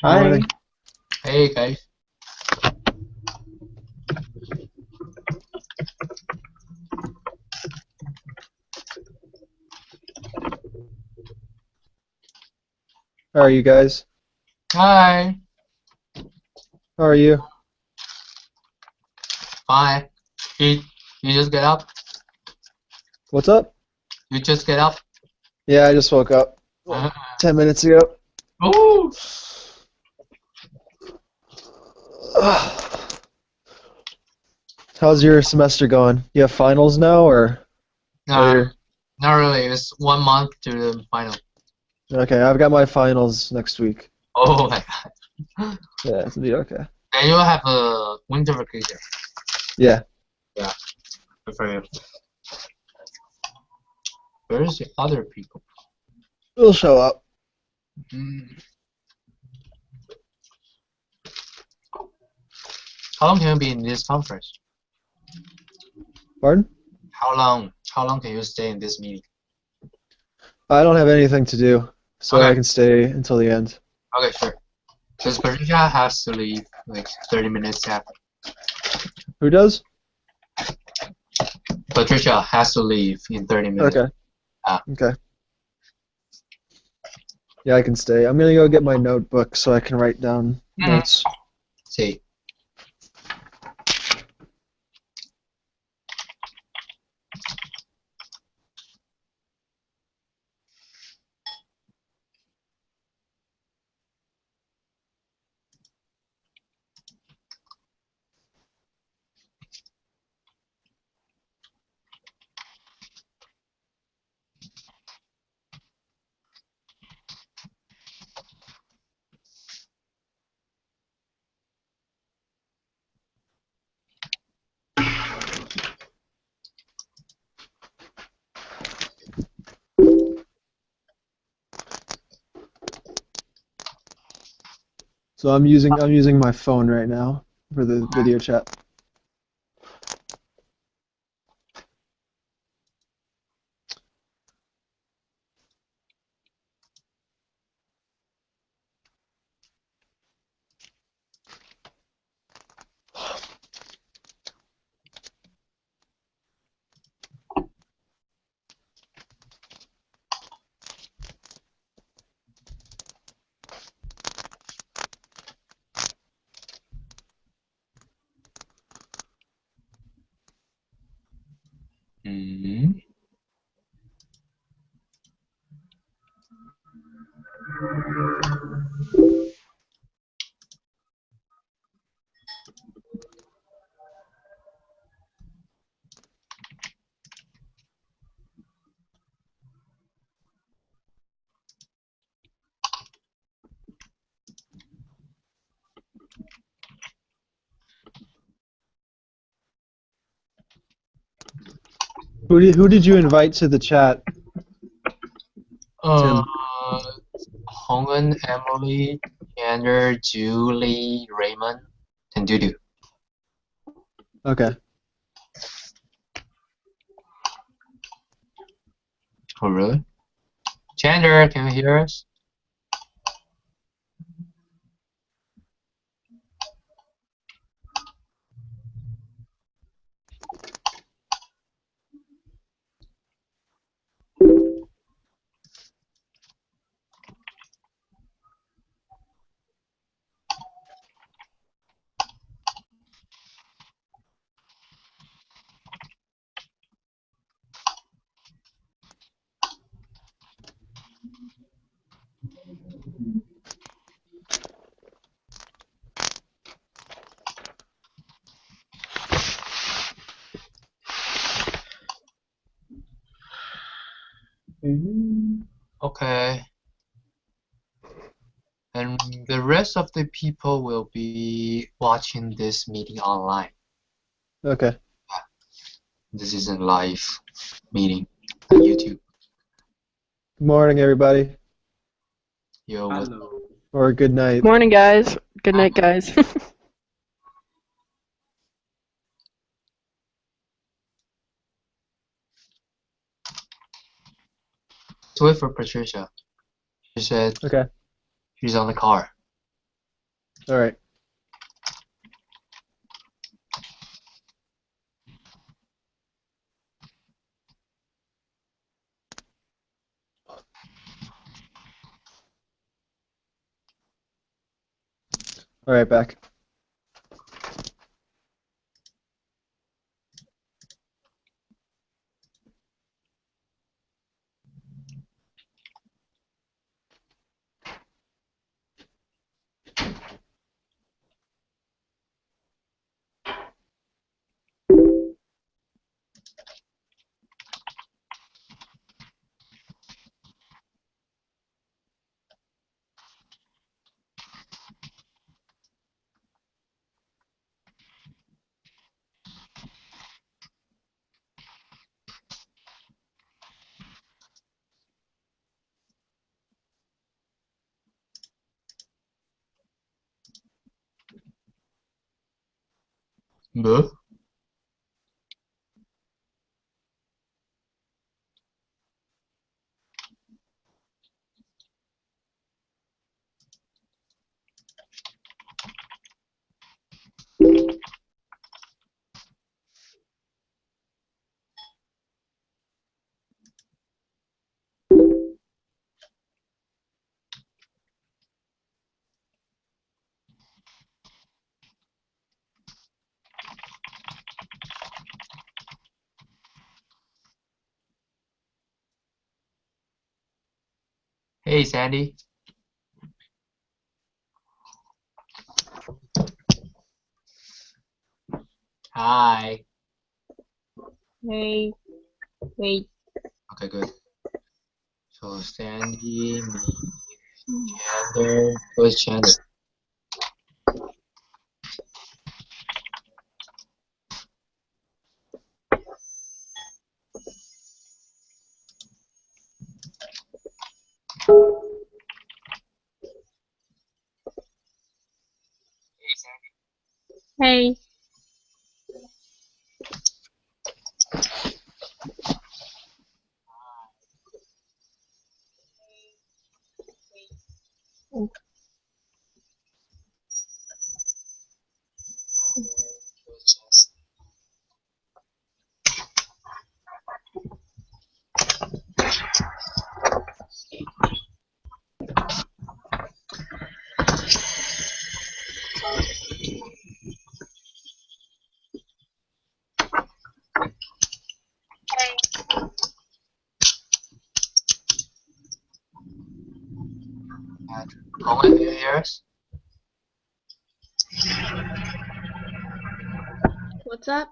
Hi. Morning. Hey guys. How are you guys? Hi. How are you? Fine. You just get up? What's up? You just get up? Yeah, I just woke up like 10 minutes ago. Oh. How's your semester going? You have finals now or later? Not really. It's 1 month to the final. Okay, I've got my finals next week. Oh my god. Yeah, it'll be okay. And you have a winter vacation. Yeah. Yeah. Good for you. Where's the other people? We'll show up. How long can you be in this conference? Pardon? How long can you stay in this meeting? I don't have anything to do, so Okay. I can stay until the end. Okay, sure. Because Patricia has to leave like 30 minutes after. Who does? Patricia has to leave in 30 minutes. Okay. Okay. Yeah, I can stay. I'm gonna go get my notebook so I can write down notes. See. So I'm using my phone right now for the video chat. Who did you invite to the chat? Tim. Hongan, Emily, Tanner, Julie, Raymond, and Dudu. Okay. Oh, really? Chandler, can you hear us? Okay. And the rest of the people will be watching this meeting online. Okay. This is a live meeting on YouTube. Good morning, everybody. Yo, Hello. Or good night. Morning, guys. Good night, guys. Let's wait for Patricia. She said Okay. she's on the car. All right. All right, back. 뭐? Hey, Sandy. Hi. Hey, wait. Okay, good. So Sandy, me, Chandler. Where's Chandler? Hey. Colin, can you hear us? What's up?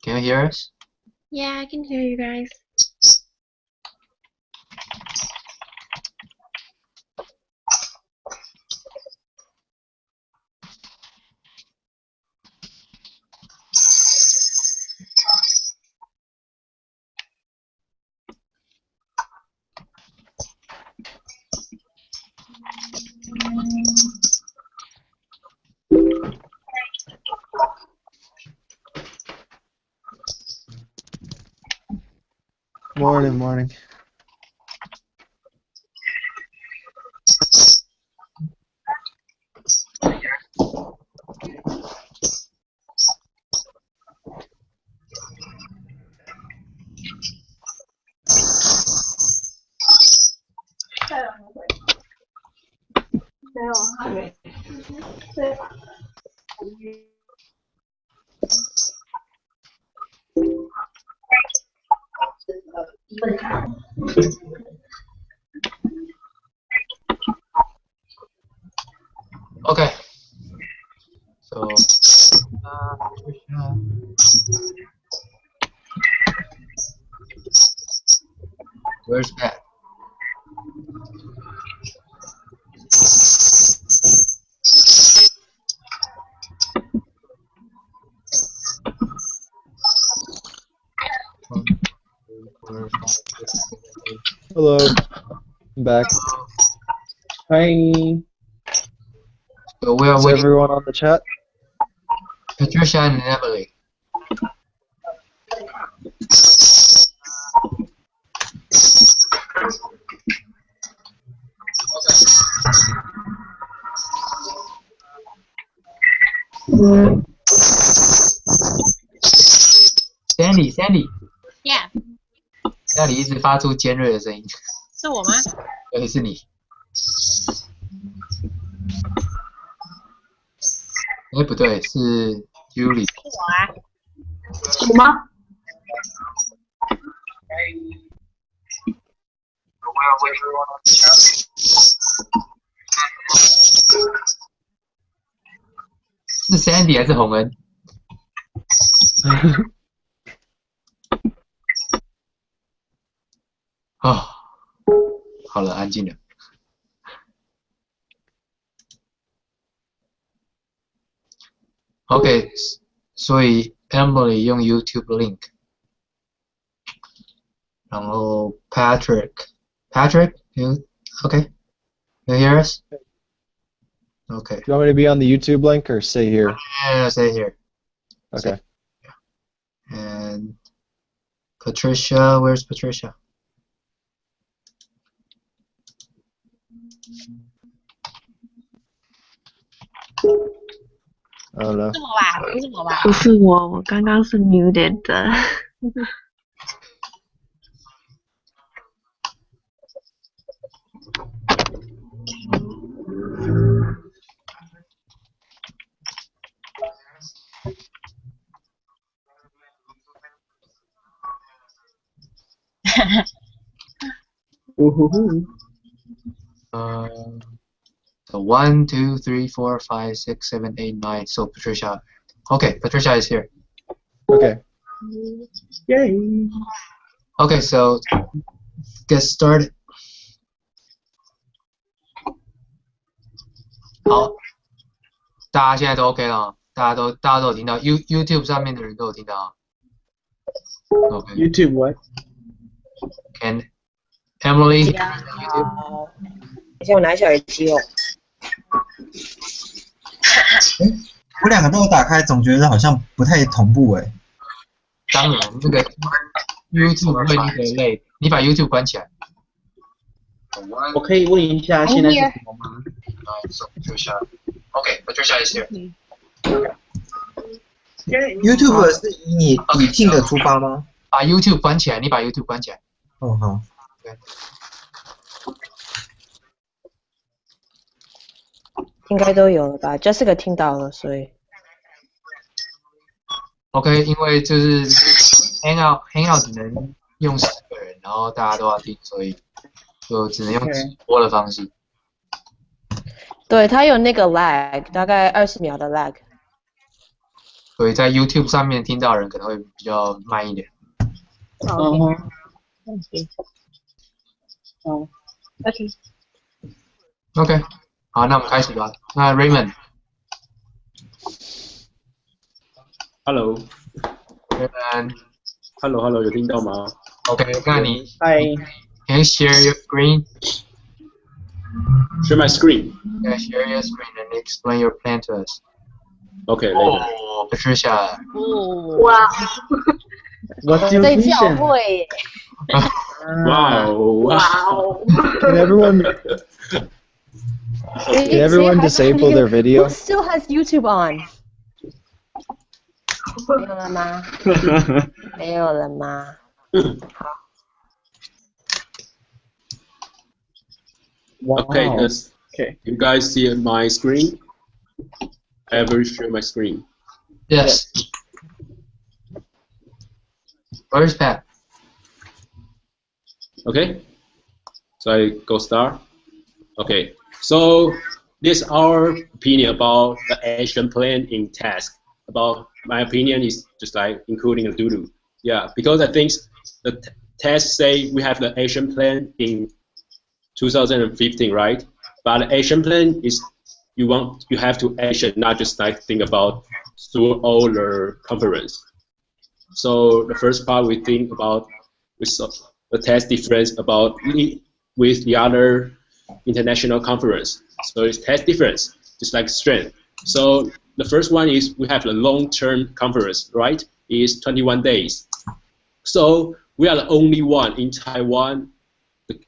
Can you hear us? Yeah, I can hear you guys. Morning. Okay. So, Patricia. Where's Pat? One, two, 4, 5, 6, 7, 8. Hello. I'm back. Hi. So we are Is waiting everyone on the chat? for Patricia and Emily. Sandy， Yeah，那里一直发出尖锐的声音。是我吗？对，是你。哎，不对，是 Yuli。是我啊。什么？是 Sandy 还是洪恩？啊、好了，安静了。OK， 所以 Emily 用 YouTube link， 然后 Patrick，you OK？You hear us? Okay. Do you want me to be on the YouTube link or stay here? Yeah, stay here. Okay. And Patricia, where's Patricia? I don't know. 是我吧？不是我吧？不是我，我刚刚是 muted 的。So 1, 2, 3, 4, 5, 6, 7, 8, 9. So Patricia. Okay, Patricia is here. Okay. Yay! Okay, so get started. 好，大家现在都 OK 了吗？大家都有听到 YouTube 上面的人都有听到啊。OK。 YouTube what? Can Emily? 好，等一下我拿一下耳机哦。我两个都有打开，总觉得好像不太同步哎。当然，这个 YouTube 会那个累，你把 YouTube 关起来。我可以问一下现在是什么吗？ Patricia. Okay, Patricia is here. YouTube 是以你语境的出发吗？把 YouTube 关起来，你把 YouTube 关起来。哦好。应该都有了吧 ？Jessica 听到了，所以 OK， 因为就是 Hangout 只能用10个人，然后大家都要听，所以就只能用直播的方式。对它有那个 lag， 大概20秒的 lag。所以在 YouTube 上面听到的人可能会比较慢一点。哦。OK， 好，那我们开始吧。那 Raymond。Raymond， Hello， 有听到吗 OK， 那你 Hi. Can you share your screen? Share my screen. Yeah, share your screen and explain your plan to us. Okay, later. Oh, Patricia. 哇 What's your 在教 vision? 会 Wow. Can everyone disable their video? Who still has YouTube on? 没有了吗？没有了吗？好。Wow. Okay, Okay. you guys see my screen? I will share my screen. Yes. Where's Pat? Okay, so I go start. Okay, so this is our opinion about the action plan in TASC. About my opinion is just like including a doodle. Yeah, because I think the TASC say we have the action plan in 2015, right? But the action plan is you have to action, not just like think about through all the conference. So the first part we think about the TASC difference about with the other international conference. So it's TASC difference, just like strength. So the first one is we have a long-term conference, right? It's 21 days. So we are the only one in Taiwan, the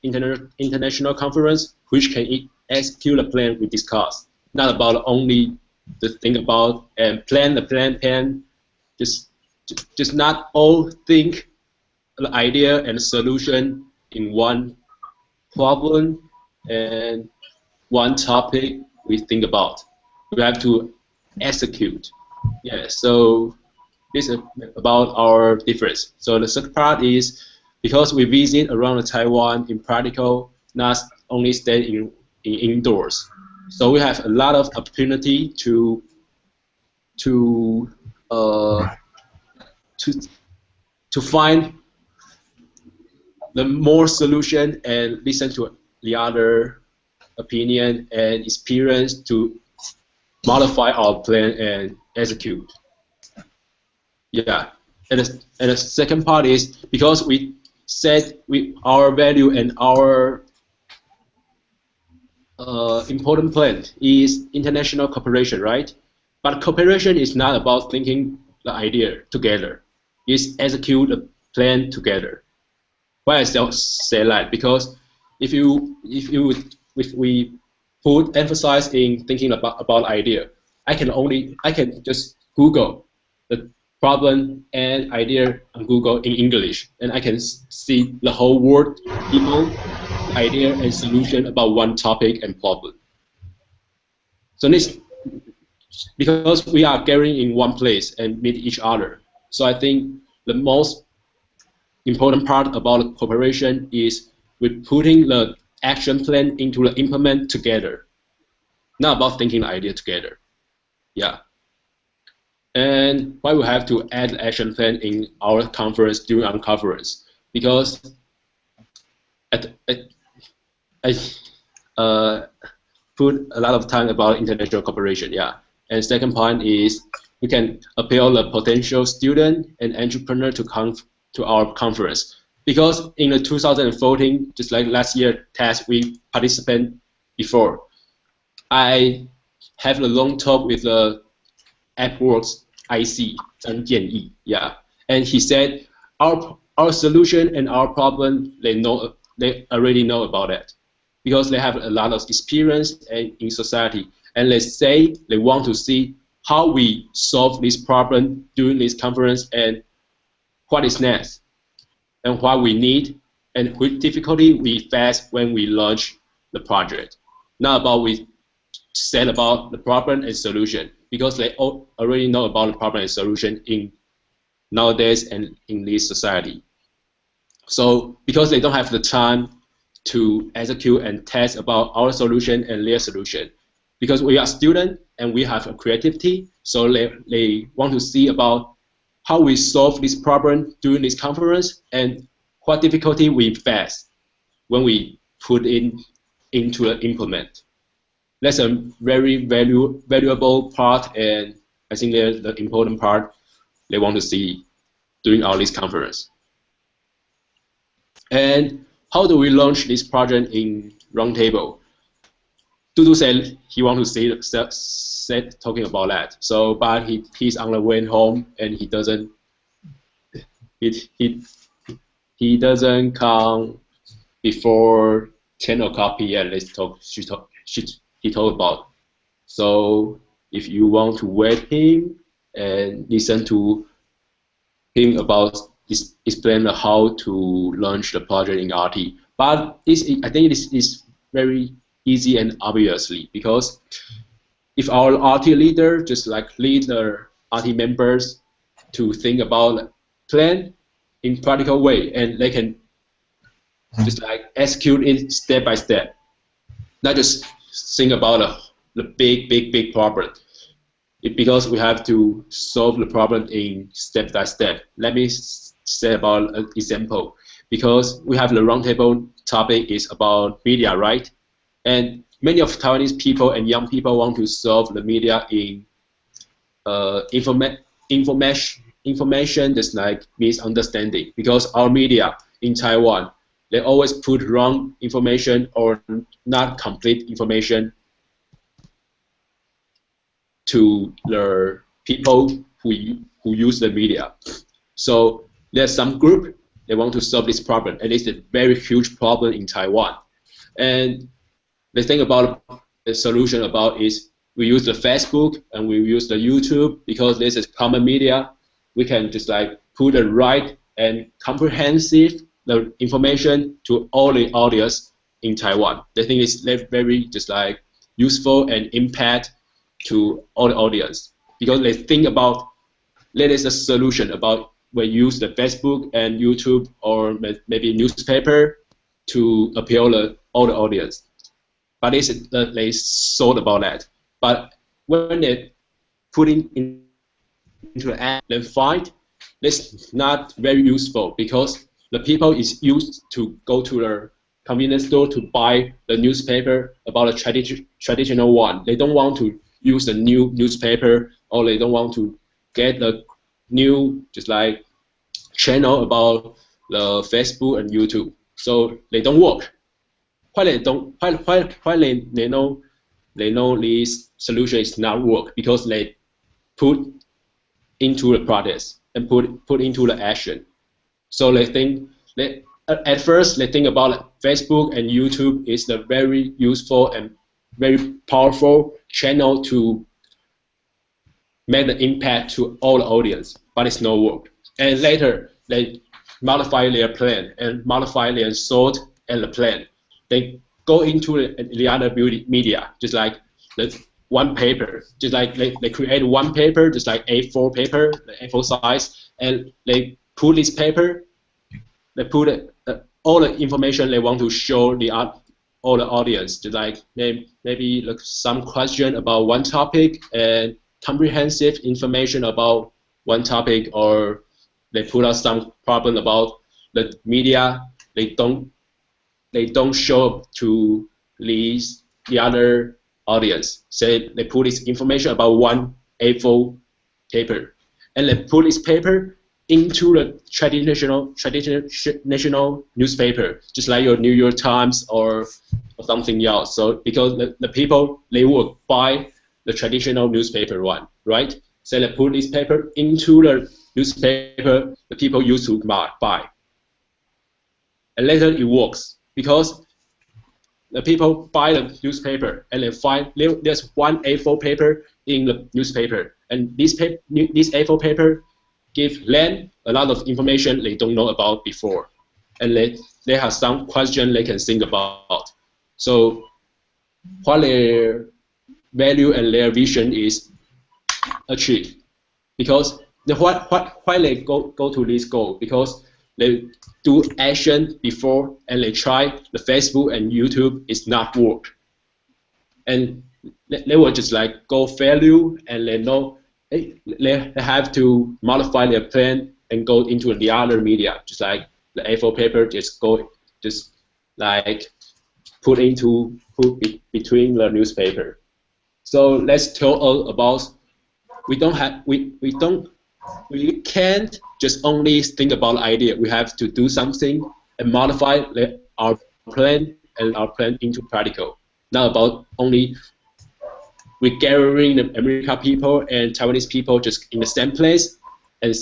international conference, which can execute the plan we discussed. Not about only to think about and plan the plan. Just not all think the idea and solution in one problem and one topic we think about. We have to execute. Yeah, so this is about our difference. So the second part is because we visit around Taiwan in practical, not only stay in indoors. So we have a lot of opportunity to find the more solution and listen to the other opinion and experience to modify our plan and execute. Yeah, and the second part is because we set our value and our important plan is international cooperation, right? But cooperation is not about thinking the idea together. It's execute the plan together. Why I say that? Because if we put emphasis in thinking about idea, I can just Google the problem and idea on Google in English, and I can see the whole world people idea and solution about one topic and problem. So this because we are gathering in one place and meet each other. So I think the most important part about cooperation is with putting the action plan into the implement together, not about thinking the idea together. Yeah. And why we have to add the action plan in our conference during our conference? Because I put a lot of time about international cooperation. Yeah. And second point is we can appeal the potential student and entrepreneur to come to our conference. Because in the 2014, just like last year TASC, we participate before. I have a long talk with the AppWorks IC, Zhang Jianyi, yeah. And he said our solution and our problem, they already know about it. Because they have a lot of experience in society. And they say they want to see how we solve this problem during this conference and what is next and what we need and which difficulty we face when we launch the project. Not about we said about the problem and solution, because they already know about the problem and solution in nowadays and in this society. So because they don't have the time to execute and test about our solution and their solution, because we are students and we have a creativity, so they want to see about how we solve this problem during this conference and what difficulty we face when we put into the implement. That's a very valuable part, and I think that's the important part they want to see during our this conference. And how do we launch this project in Roundtable? Dudu said he wants to say talking about that. So, but he's on the way home and he doesn't come before 10 o'clock p.m. Let's talk. He talked about. So if you want to wait him and listen to him about explain how to launch the project in RT. But I think this is very easy and obviously, because if our RT leader just like lead the RT members to think about plan in practical way, and they can just like execute it step by step, not just think about the big problem. Because we have to solve the problem in step by step. Let me say about an example. Because we have the roundtable topic is about media, right? And many of Taiwanese people and young people want to solve the media in information just like misunderstanding. Because our media in Taiwan, they always put wrong information or not complete information to the people who use the media. So there's some group, they want to solve this problem, and it's a very huge problem in Taiwan. And the thing about the solution about is we use the Facebook and we use the YouTube because this is common media. We can just like put the right and comprehensive the information to all the audience in Taiwan. I think it's very just like useful and impact to all the audience because they think about that is a solution about we use the Facebook and YouTube or maybe newspaper to appeal to all the audience. But they thought about that. But when they put into the app, they find it's not very useful because the people is used to go to the convenience store to buy the newspaper about a traditional one. They don't want to use the new newspaper or they don't want to get the new just like channel about the Facebook and YouTube. So they don't work. Why they know this solution is not work because they put into the process and put into the action. So they think at first they think about Facebook and YouTube is the very useful and very powerful channel to make the impact to all the audience, but it's no work. And later they modify their plan and modify their thought and the plan. They go into the other media, just like the one paper, just like they create one paper, just like A4 paper, the A4 size, and they put this paper, they put all the information they want to show all the audience, just like maybe like some question about one topic and comprehensive information about one topic, or they put out some problem about the media. They don't show to the other audience. Say they put this information about one A4 paper, and they put this paper into the traditional newspaper, just like your New York Times or something else. So because the people they will buy the traditional newspaper one, right? So they put this paper into the newspaper the people used to buy, and later it works because the people buy the newspaper and they find there's one A4 paper in the newspaper, and this A4 paper give them a lot of information they don't know about before, and they have some question they can think about. So what their value and their vision is achieved, because why they go to this goal, because they do action before and they try the Facebook and YouTube is not work, and they will just like go value and they know they have to modify their plan and go into the other media, just like the A4 paper just like put between the newspaper. So let's tell about we can't just only think about the idea. We have to do something and modify our plan and our plan into practical. Not about only we're gathering the American people and Taiwanese people just in the same place and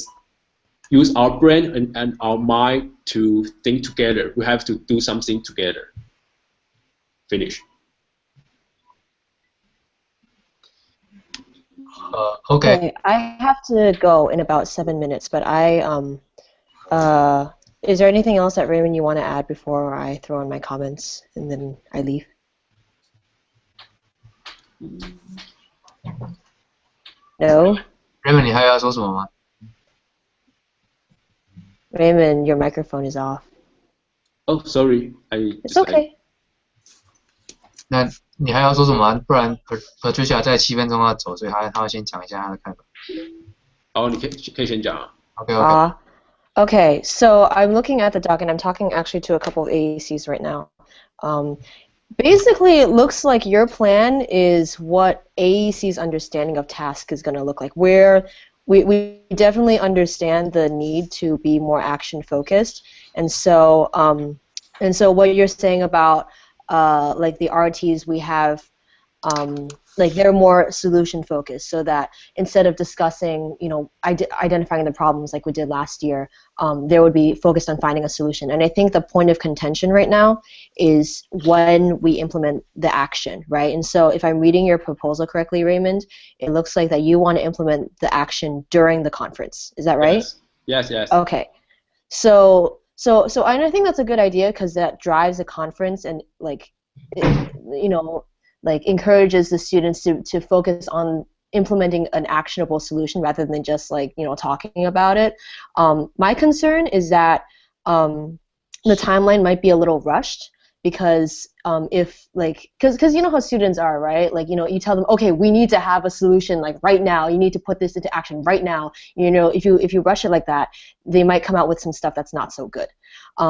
use our brain and our mind to think together. We have to do something together. Finish. Okay. I have to go in about 7 minutes, but is there anything else that Raymond you want to add before I throw in my comments and then I leave? No? Raymond, 你还有要说什么吗？ Raymond, your microphone is off. Oh, sorry. It's okay. 那你还要说什么吗？不然 Patricia 在7分钟要走，所以他会先讲一下他的看法。好，你可以先讲啊。Okay. Okay, so I'm looking at the doc and I'm talking actually to a couple of AACs right now. Basically, it looks like your plan is what AEC's understanding of TASC is going to look like, where we definitely understand the need to be more action focused, and so what you're saying about like the RTs, we have like they're more solution focused, so that instead of discussing, identifying the problems like we did last year, they would be focused on finding a solution. And I think the point of contention right now is when we implement the action, right? And so if I'm reading your proposal correctly, Raymond, it looks like that you want to implement the action during the conference. Is that right? Yes. Okay. So I think that's a good idea because that drives the conference and encourages the students to focus on implementing an actionable solution rather than just talking about it. My concern is that the timeline might be a little rushed because because you know how students are, right? You tell them, okay, we need to have a solution right now. You need to put this into action right now. If you rush it like that, they might come out with some stuff that's not so good.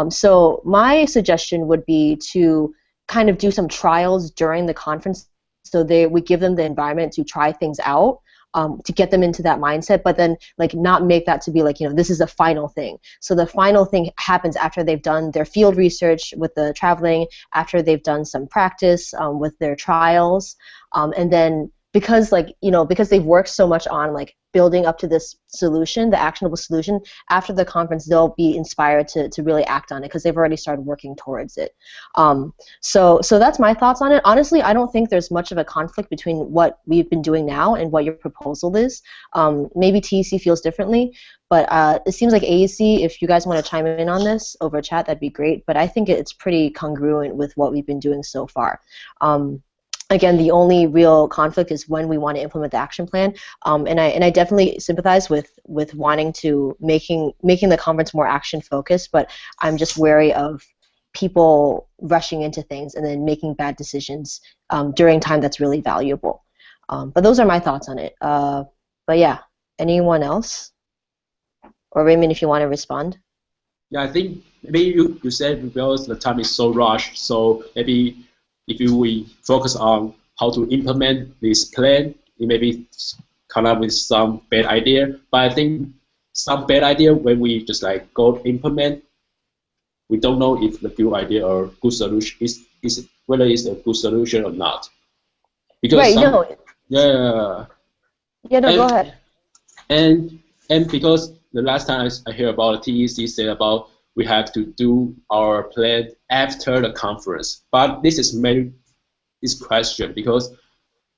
So my suggestion would be to kind of do some trials during the conference, so we give them the environment to try things out, to get them into that mindset, but then not make that to be this is the final thing. So the final thing happens after they've done their field research with the traveling, after they've done some practice with their trials, and then because they've worked so much on building up to this solution, the actionable solution, after the conference they'll be inspired to really act on it because they've already started working towards it. So that's my thoughts on it. Honestly, I don't think there's much of a conflict between what we've been doing now and what your proposal is. Maybe TEC feels differently, but it seems like AEC, if you guys want to chime in on this over chat, that'd be great, but I think it's pretty congruent with what we've been doing so far. Again, the only real conflict is when we want to implement the action plan, and I definitely sympathize with wanting to making the conference more action focused, but I'm just wary of people rushing into things and then making bad decisions during time that's really valuable. But those are my thoughts on it. But yeah, anyone else? Or Raymond, if you want to respond. Yeah, I think maybe you said because the time is so rushed, so maybe if we focus on how to implement this plan, it maybe come up with some bad idea. But I think some bad idea when we just go implement, we don't know if the good idea or good solution is whether it's a good solution or not. Because right. Go ahead. And because the last time I hear about TEC said about we have to do our plan after the conference. But this is maybe this question because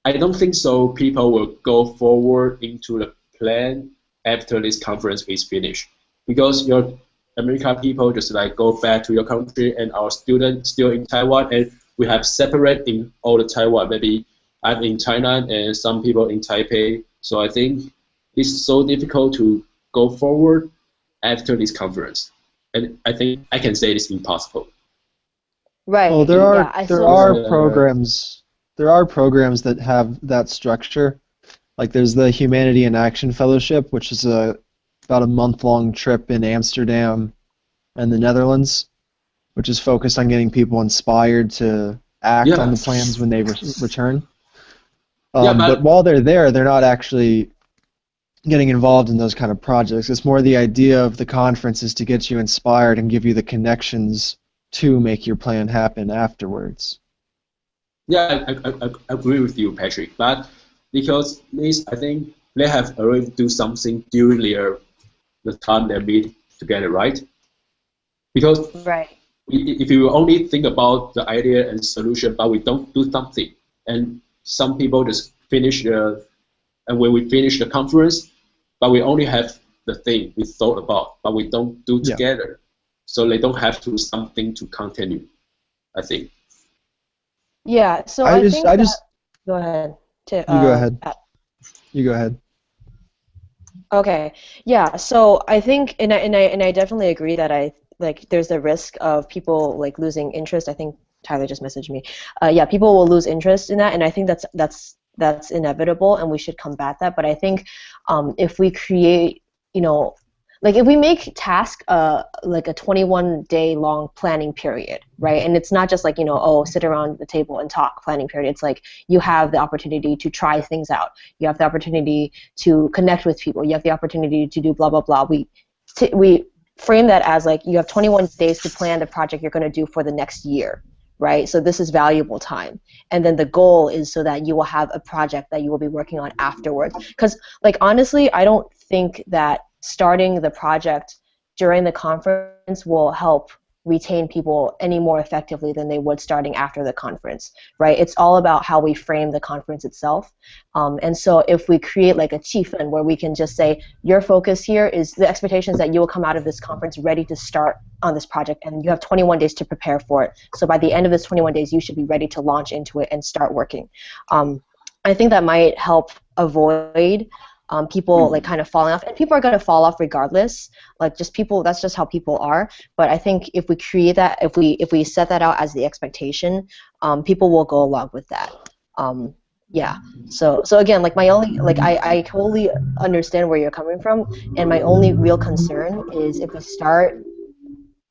I don't think so people will go forward into the plan after this conference is finished. Because your American people just go back to your country and our students still in Taiwan and we have separate in all the Taiwan. Maybe I'm in China and some people in Taipei. So I think it's so difficult to go forward after this conference. And I think I can say it's impossible. Right. Well, there are programs that have that structure. There's the Humanity in Action Fellowship, which is about a month-long trip in Amsterdam and the Netherlands, which is focused on getting people inspired to act on the plans when they return. But while they're there, they're not actually getting involved in those kind of projects. It's more the idea of the conference is to get you inspired and give you the connections to make your plan happen afterwards. Yeah, I agree with you, Patrick. But because this, I think they have already do something during the time they meet together, right? Because if you only think about the idea and solution, but we don't do something, and some people just finish and when we finish the conference, but we only have the thing we thought about, but we don't do together. So they don't have to something to continue, I think. Yeah, so I think go ahead. You go ahead. Okay. Yeah, so I think and I definitely agree that there's a risk of people losing interest. I think Tyler just messaged me. People will lose interest in that, and I think that's inevitable, and we should combat that. But I think if we create, if we make TASC a 21-day long planning period, right? And it's not just sit around the table and talk planning period. It's you have the opportunity to try things out. You have the opportunity to connect with people. You have the opportunity to do blah blah blah. We frame that as you have 21 days to plan the project you're going to do for the next year, right? So this is valuable time. And then the goal is so that you will have a project that you will be working on afterwards. Because, like, honestly, I don't think that starting the project during the conference will help retain people any more effectively than they would starting after the conference, right? It's all about how we frame the conference itself. And so if we create like a chifen where we can just say, your focus here is the expectations that you will come out of this conference ready to start on this project, and you have 21 days to prepare for it. So by the end of this 21 days, you should be ready to launch into it and start working. I think that might help avoid people like kind of falling off, and people are going to fall off regardless. Like just people, that's just how people are. But I think if we create that, if we set that out as the expectation, people will go along with that. Yeah. So again, like I totally understand where you're coming from, and my only real concern is if we start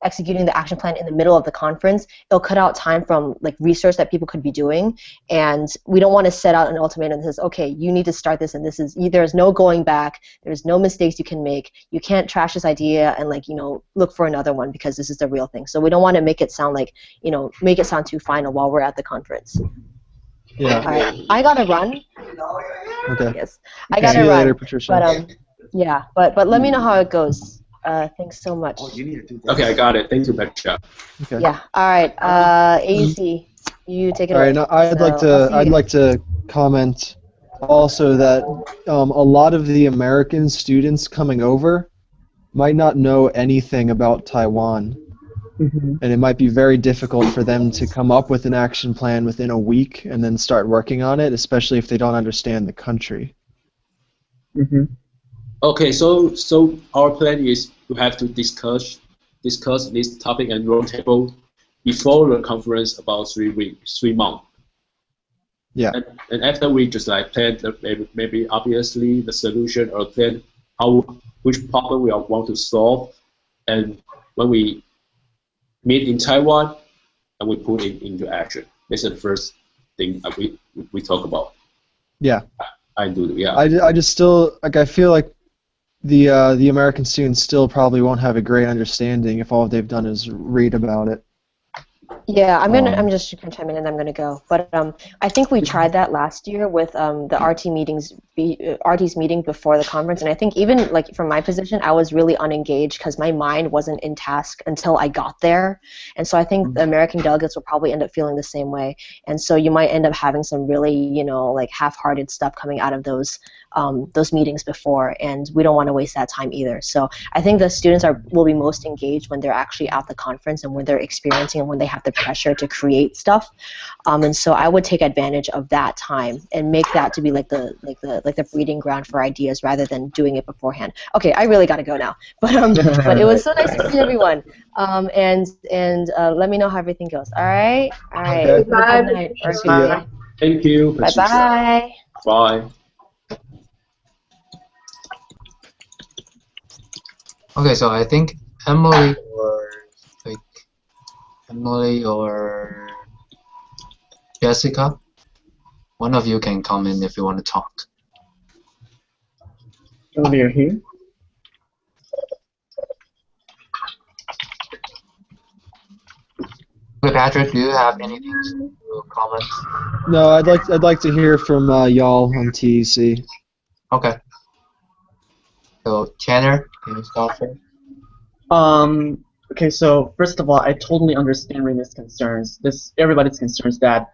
executing the action plan in the middle of the conference, it'll cut out time from like research that people could be doing, and we don't want to set out an ultimatum that says, okay, you need to start this, and there's no going back, there's no mistakes you can make, you can't trash this idea and like, you know, look for another one because this is the real thing. So we don't want to make it sound like, you know, make it sound too final while we're at the conference. Yeah. All right, I gotta run. Okay. Yes, I gotta See you run. later, Patricia. But yeah, but let me know how it goes. Thanks so much. Okay, I got it. Thank you, Petra. Okay. Yeah. All right. AZ, you take it All away. right. Now I'd like to comment also that a lot of the American students coming over might not know anything about Taiwan, and it might be very difficult for them to come up with an action plan within a week and then start working on it, especially if they don't understand the country. Okay, so our plan is to have to discuss this topic and roundtable before the conference about 3 months. Yeah. And after we just like plan maybe obviously the solution or plan which problem we want to solve, and when we meet in Taiwan and we put it into action. This is the first thing that we talk about. Yeah. I do. Yeah. I just still like I feel like the American students still probably won't have a great understanding if all they've done is read about it. Yeah, I'm just gonna chime in and I'm gonna go. But I think we tried that last year with the RT's meeting before the conference, and I think even like from my position, I was really unengaged because my mind wasn't in TASC until I got there, and so I think the American delegates will probably end up feeling the same way, and so you might end up having some really, you know, like half-hearted stuff coming out of those meetings before, and we don't want to waste that time either. So I think the students will be most engaged when they're actually at the conference and when they're experiencing and when they have the pressure to create stuff. And so I would take advantage of that time and make that to be like the breeding ground for ideas rather than doing it beforehand. Okay, I really got to go now, but it was so nice to see everyone. And let me know how everything goes. All right. Okay. Good night. Or good day. Thank you. Bye bye. Bye. Okay, so I think Emily or Jessica, one of you can comment if you want to talk. Earlier here. Okay, Patrick, do you have anything to comment? No, I'd like to hear from y'all on TEC. Okay. So Tanner, can you start first? Okay, so first of all, I totally understand Rena's concerns. Everybody's concerns that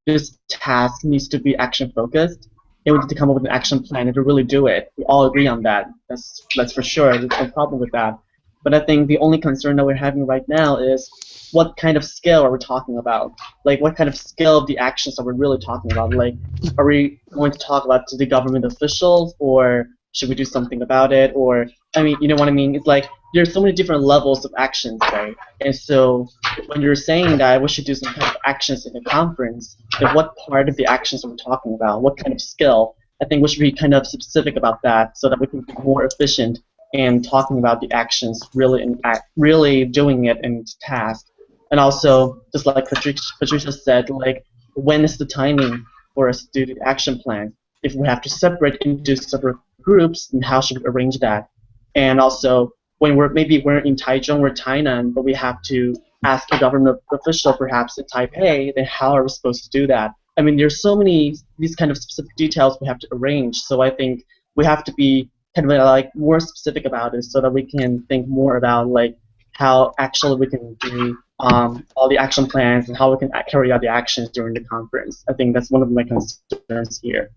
this task needs to be action focused. And we need to come up with an action plan and to really do it. We all agree on that. That's for sure. There's no problem with that. But I think the only concern that we're having right now is what kind of scale are we talking about? Like, what kind of scale of the actions are we really talking about? Like, are we going to talk about to the government officials, or should we do something about it? Or, I mean, you know what I mean? It's like, there's so many different levels of actions, right? And so, when you're saying that we should do some kind of actions in the conference, then what part of the actions are we talking about? What kind of scale? I think we should be kind of specific about that so that we can be more efficient in talking about the actions, really doing it in task. And also, just like Patricia said, like, when is the timing for us to do the action plan? If we have to separate into separate groups, then how should we arrange that? And also, when we're in Taichung or Tainan, but we have to ask a government official, perhaps in Taipei, then how are we supposed to do that? I mean, there's so many these kind of specific details we have to arrange. So I think we have to be kind of like more specific about it, so that we can think more about like how actually we can do all the action plans and how we can carry out the actions during the conference. I think that's one of my concerns here.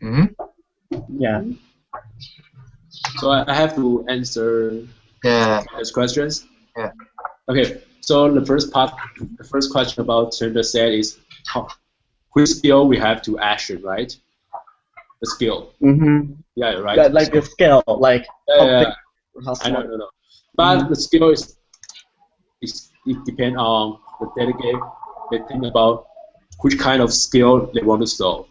Mm-hmm. Yeah. So I have to answer those questions. Yeah. Okay. So the first question about Sandra said is which skill we have to action, right? The skill. Mm-hmm. Yeah, right. That, like the skill, like yeah. how small. I know. But the skill it depends on the delegate. They think about which kind of skill they want to solve,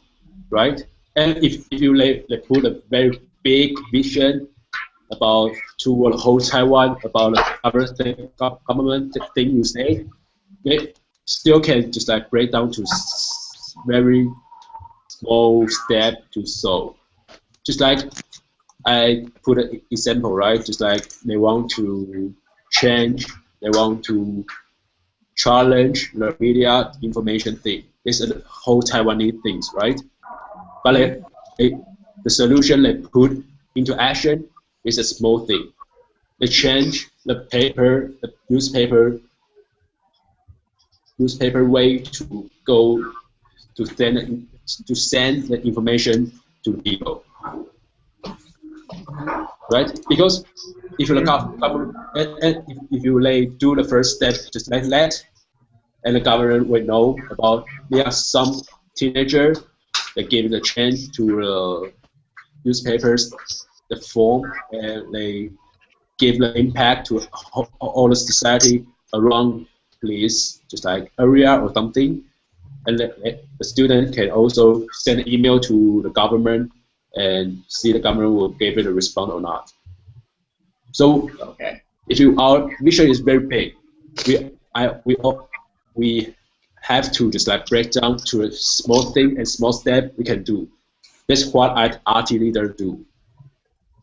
right? And if you they put a very big vision about to the whole Taiwan, about the other government thing you say, they still can just like break down to very small step to solve. Just like I put an example, right? Just like they want to change, they want to challenge the media information thing. It's a whole Taiwanese things, right? But the solution they put into action is a small thing. They change the newspaper way to go to send the information to people, right? Because if you if you do the first step just like that, and the government will know about there are some teenager that give the chance to the newspapers, the form, and they give the impact to all the society around place, just like area or something. And the student can also send an email to the government and see the government will give it a response or not. So if our vision is very big, we have to just like break down to a small thing and small step we can do. That's what RT leader do.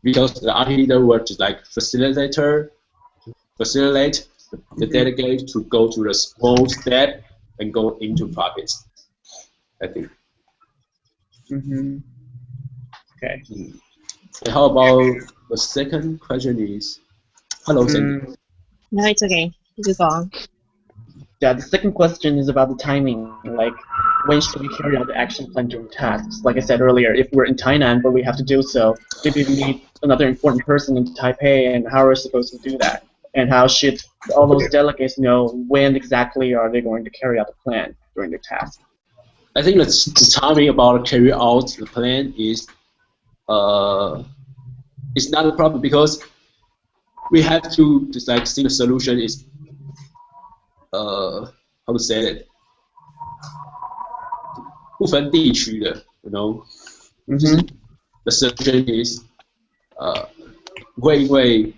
Because the RT leader will just like facilitate the delegate to go to the small step and go into profits, I think. Mm-hmm. Okay. And how about the second question is, hello, Sandy. No, it's okay. You just go on. Yeah, the second question is about the timing. Like, when should we carry out the action plan during tasks? Like I said earlier, if we're in Tainan, but we have to do so, maybe we meet another important person in Taipei, and how are we supposed to do that? And how should all those delegates know when exactly are they going to carry out the plan during the task? I think the timing about carry out the plan is it's not a problem because we have to just like see the solution is how to say it 不分地区的 you know. The solution is 不会因为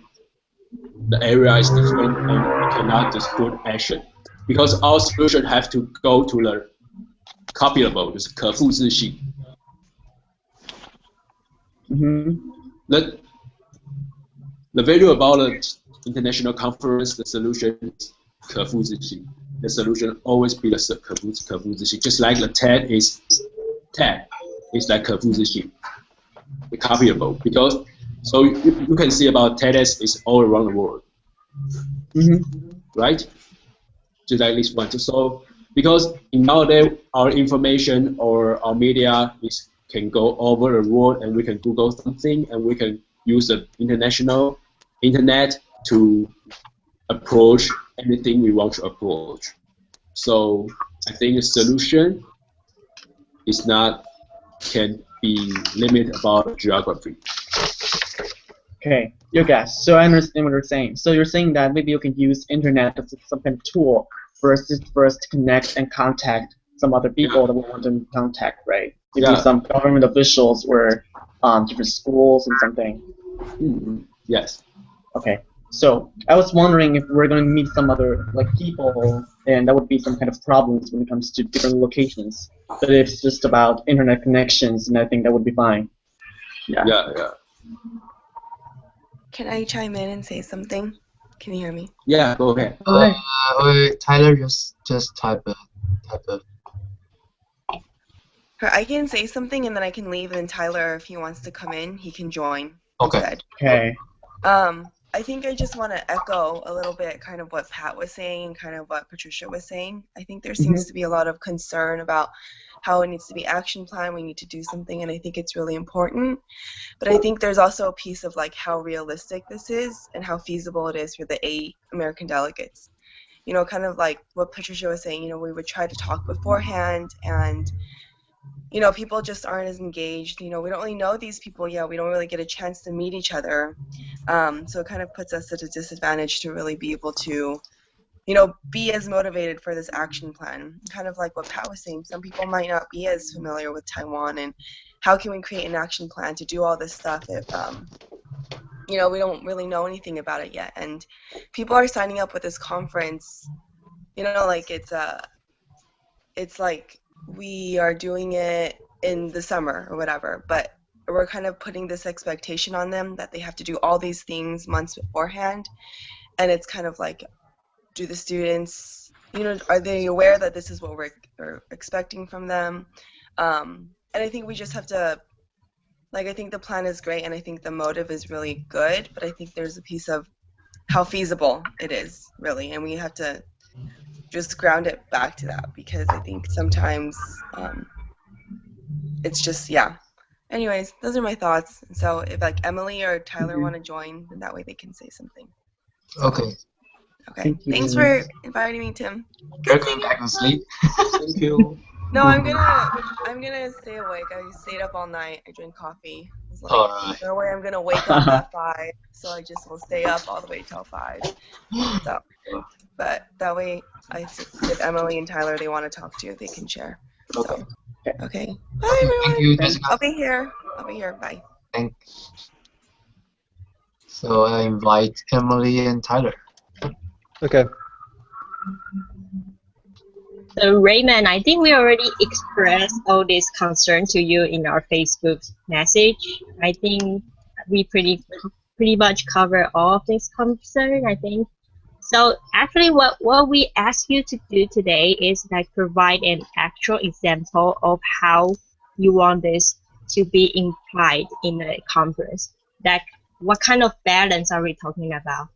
the area is different and we cannot just put action because our solution have to go to the copyable 就是可复制性。The value about the international conference, the solution is 可复制性. The solution always be the 可复制性. Just like the TED is like 可复制性, the copyable. Because so you can see about TEDx is all around the world, right? Just like this one. So because nowadays our information or our media can go over the world and we can Google something and we can use the international internet to approach anything we want to approach. So I think the solution is not can be limited about geography. Okay, you guys. So I understand what you're saying. So you're saying that maybe you can use internet as some kind of tool for us to connect and contact some other people that we want to contact, right? Maybe some government officials or different schools and something. Yes. Okay. So I was wondering if we're going to meet some other people, and that would be some kind of problems when it comes to different locations. But if it's just about internet connections, and I think that would be fine. Yeah. Can I chime in and say something? Can you hear me? Yeah, go ahead. Tyler, just type a. I can say something and then I can leave, and then Tyler, if he wants to come in, he can join Okay. instead. Okay. I think I just want to echo a little bit kind of what Pat was saying and kind of what Patricia was saying. I think there seems to be a lot of concern about how it needs to be action plan, we need to do something, and I think it's really important. But I think there's also a piece of like how realistic this is and how feasible it is for the 8 American delegates. You know, kind of like what Patricia was saying, you know, we would try to talk beforehand, and you know, people just aren't as engaged. You know, we don't really know these people yet. We don't really get a chance to meet each other. So it kind of puts us at a disadvantage to really be able to, you know, be as motivated for this action plan. Kind of like what Pat was saying, some people might not be as familiar with Taiwan, and how can we create an action plan to do all this stuff if, you know, we don't really know anything about it yet. And people are signing up with this conference, you know, like it's like we are doing it in the summer or whatever, but we're kind of putting this expectation on them that they have to do all these things months beforehand, and it's kind of like, do the students, you know, are they aware that this is what we're expecting from them? And I think we just have to, like, I think the plan is great and I think the motive is really good, but I think there's a piece of how feasible it is, really, and we have to just ground it back to that, because I think sometimes it's just, yeah. Anyways, those are my thoughts. So if like Emily or Tyler want to join, then that way they can say something. Okay. Okay. Thanks for inviting me, Tim. You're going back to sleep. Thank you. No, I'm gonna stay awake. I stayed up all night. I drank coffee. I was like, no way I'm gonna wake up at 5, so I just will stay up all the way till 5. So, but that way, if Emily and Tyler they want to talk to you, they can share. So, okay. Bye, everyone. Thank you, Jessica. I'll be here. Bye. Thanks. So I invite Emily and Tyler. Okay. So Raymond, I think we already expressed all this concern to you in our Facebook message. I think we pretty much cover all of this concern, I think. So actually what we ask you to do today is like provide an actual example of how you want this to be implied in a conference. Like what kind of balance are we talking about?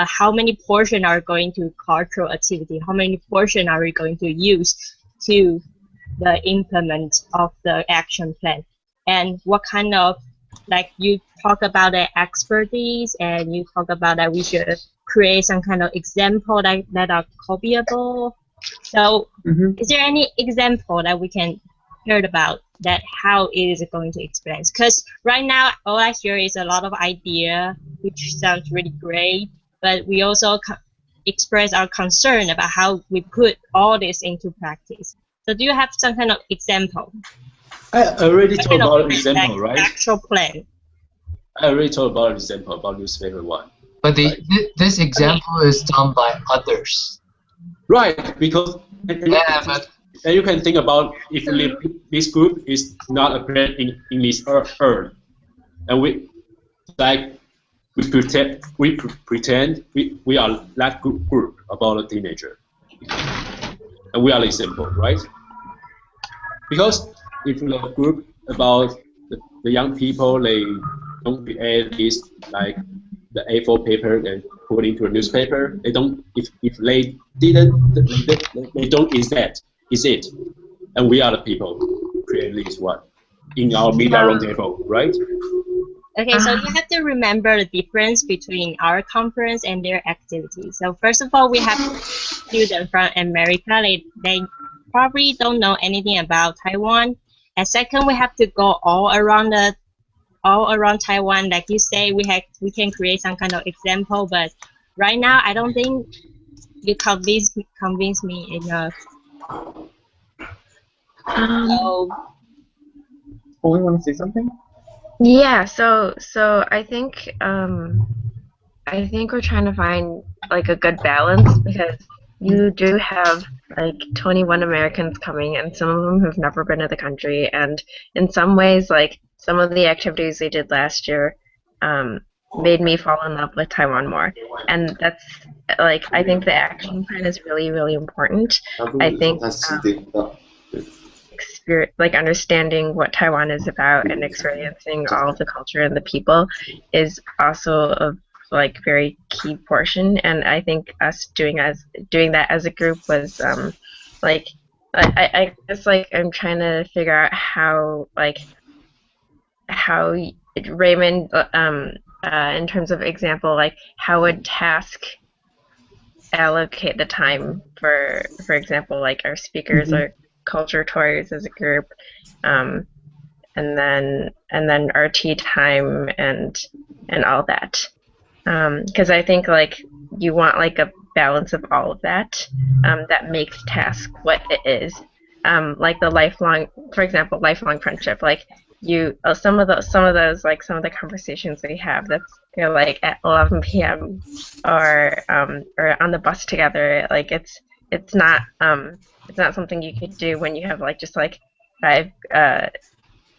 How many portion are going to cultural activity? How many portion are we going to use to the implement of the action plan? And what kind of, like you talk about the expertise and you talk about that we should create some kind of example that are copyable. So is there any example that we can hear about that how it is going to explain? Because right now all I hear is a lot of idea, which sounds really great, but we also express our concern about how we put all this into practice. So do you have some kind of example? I already told about an example, right? Actual plan. I already told about an example about newspaper one. But this example is done by others. Right, because and you can think about if this group is not appearing in this earth, and we pretend we are that group about a teenager, and we are the example, right? Because if the group about the young people, they don't create this like the A4 paper and put into a newspaper. They don't. If they didn't, they don't is it, and we are the people who create this one in our media roundtable, right? Okay, so you have to remember the difference between our conference and their activities. So first of all, we have students from America. They probably don't know anything about Taiwan. And second, we have to go all around Taiwan. Like you say, we can create some kind of example. But right now, I don't think you convince me enough. Oh, you want to say something? Yeah, so I think we're trying to find like a good balance, because you do have like 21 Americans coming, and some of them have never been to the country, and in some ways, like some of the activities they did last year, made me fall in love with Taiwan more. And that's like I think the action plan is really, really important. I think like understanding what Taiwan is about and experiencing all of the culture and the people is also a like very key portion. And I think us doing that as a group was like I guess like I'm trying to figure out how Raymond in terms of example, like how would TASC allocate the time for example, like our speakers or culture tours as a group, and then our tea time and all that. Because I think like you want like a balance of all of that that makes TASC what it is. Like the lifelong, for example, lifelong friendship. Like some of those like some of the conversations we have that's like at 11 p.m. or on the bus together. Like it's not something you could do when you have like just like five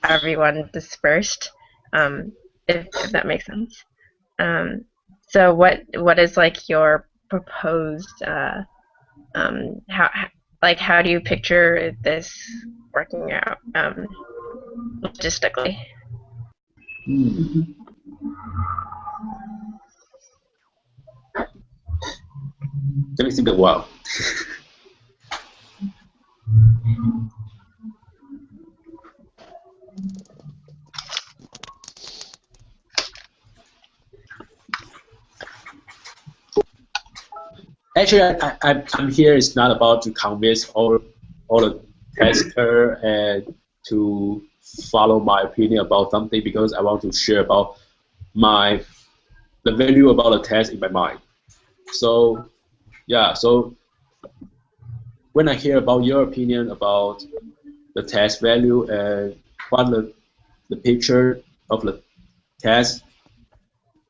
everyone dispersed. If that makes sense. So what is like your proposed how do you picture this working out logistically? Let me think a while. Actually, I'm here is not about to convince all the tester and to follow my opinion about something, because I want to share about the value about the test in my mind. So yeah, so when I hear about your opinion about the test value and what the picture of the test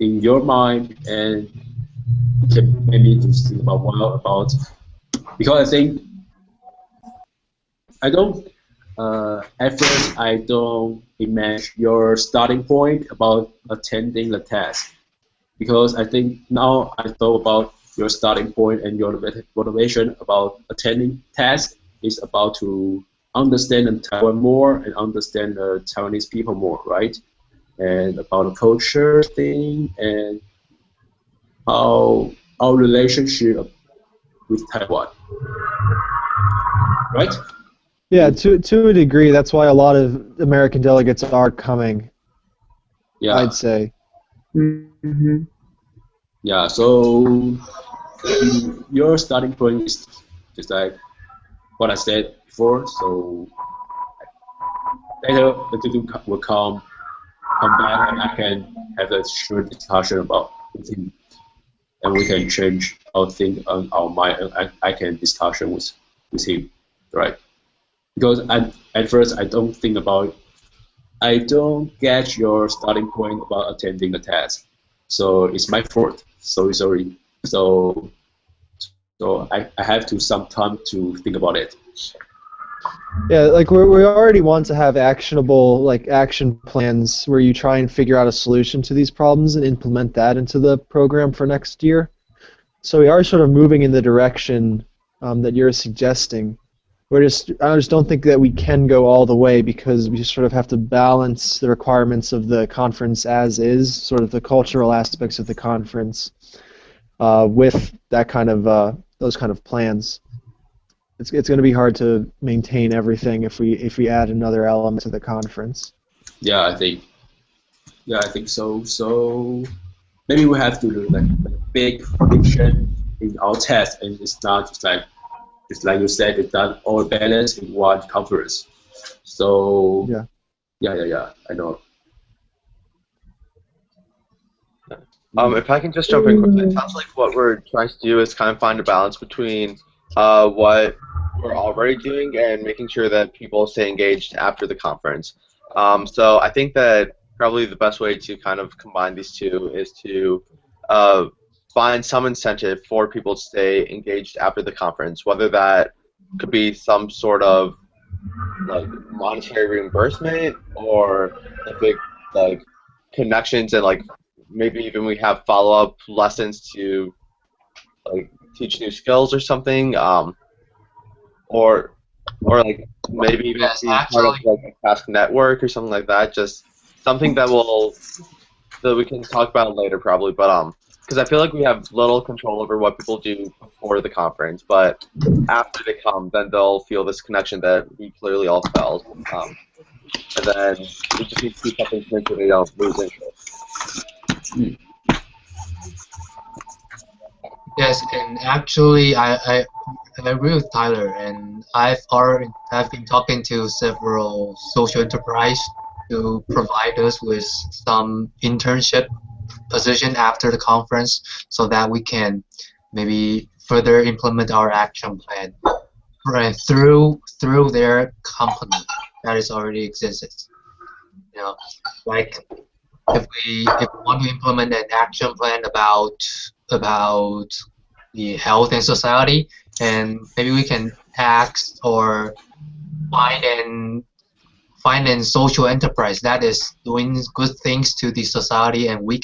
in your mind, and can make me to think about because I think I don't at first I don't imagine your starting point about attending the test, because I think now I thought about your starting point and your motivation about attending test is about to understand Taiwan more and understand the Taiwanese people more, right? And about the culture thing and how our relationship with Taiwan, right? Yeah, to a degree, that's why a lot of American delegates are coming. Yeah, I'd say. Yeah, so your starting point is just like what I said before. So later the tutor will come back and I can have a short discussion about with him, and we can change our thing on our mind. And I can discussion with him, right? Because at first I don't get your starting point about attending the test, so it's my fault. Sorry. So I have to some time to think about it. Yeah, like we already want to have actionable like action plans where you try and figure out a solution to these problems and implement that into the program for next year. So we are sort of moving in the direction that you're suggesting. I just don't think that we can go all the way, because we sort of have to balance the requirements of the conference as is, sort of the cultural aspects of the conference, with that kind of those kind of plans. It's going to be hard to maintain everything if we add another element to the conference. Yeah, I think so. So maybe we have to do like big prediction in our test, and it's not just like you said, it's not all balanced in one conference. So yeah, I know. If I can just jump in quickly, it sounds like what we're trying to do is kind of find a balance between what we're already doing and making sure that people stay engaged after the conference. So I think that probably the best way to kind of combine these two is to find some incentive for people to stay engaged after the conference, whether that could be some sort of like monetary reimbursement or the big like connections and like maybe even we have follow-up lessons to like teach new skills or something, or like maybe even Yes, be part of actually, like a task network or something like that. Just something that we can talk about later probably, but because I feel like we have little control over what people do before the conference, but after they come, then they'll feel this connection that we clearly all felt, and then we just need to keep something so they don't lose interest. yes, and actually, I agree with Tyler, and I've been talking to several social enterprise to provide us with some internship position after the conference, so that we can maybe further implement our action plan through their company that is already exists. You know, like if we want to implement an action plan about the health and society, and maybe we can ask or find an social enterprise that is doing good things to the society, and we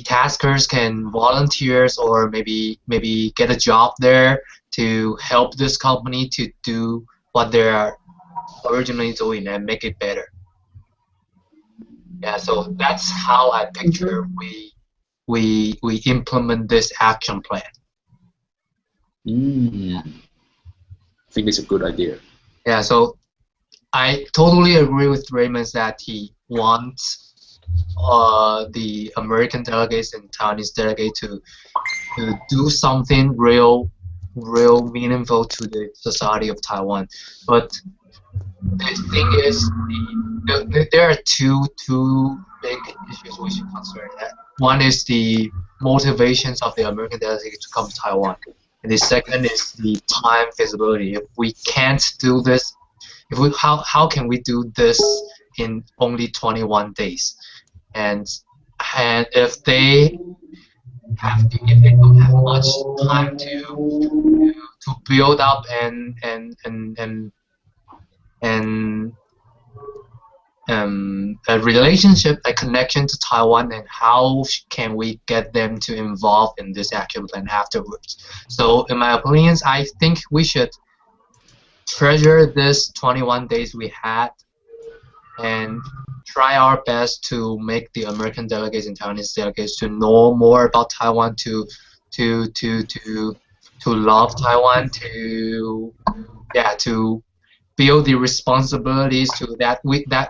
taskers can volunteers or maybe get a job there to help this company to do what they are originally doing and make it better. Yeah, so that's how I picture we implement this action plan. I think it's a good idea. Yeah, so I totally agree with Raymond that he wants the American delegates and Taiwanese delegates to do something real meaningful to the society of Taiwan. But the thing is, there are two big issues we should consider. One is the motivations of the American delegate to come to Taiwan, and the second is the time feasibility. If we can't do this, how can we do this in only 21 days? And if they don't have much time to build up a relationship, a connection to Taiwan, and how can we get them to involve in this action plan afterwards? So, in my opinions, I think we should treasure this 21 days we had and try our best to make the American delegates and Taiwanese delegates to know more about Taiwan, to love Taiwan, to build the responsibilities to that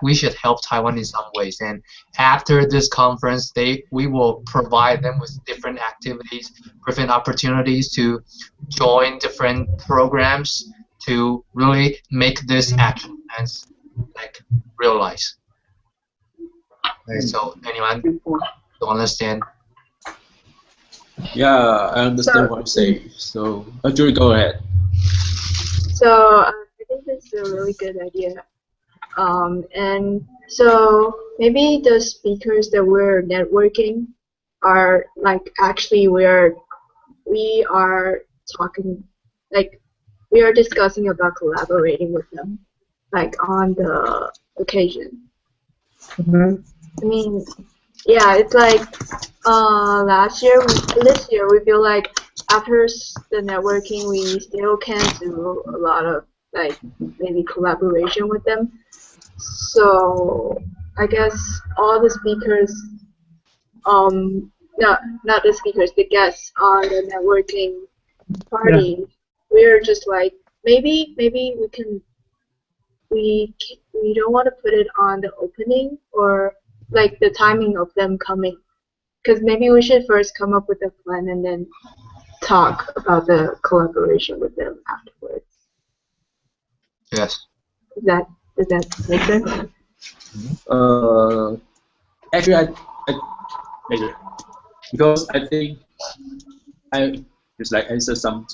we should help Taiwan in some ways. And after this conference, we will provide them with different activities, different opportunities to join different programs to really make this action plans like realize. Okay, so anyone to understand? Yeah, I understand what you say. So, Julie, go ahead. So I think this is a really good idea. And so maybe the speakers that we're networking are like actually we are talking, like we are discussing about collaborating with them, like on the occasion. I mean, yeah, it's like this year we feel like after the networking we still can do a lot of like maybe collaboration with them. So I guess all the speakers, not the speakers, the guests on the networking party, we're just like maybe we don't want to put it on the opening or like the timing of them coming, because maybe we should first come up with a plan and then talk about the collaboration with them afterwards. Yes. Does that make sense? Actually, because I think I just like answer some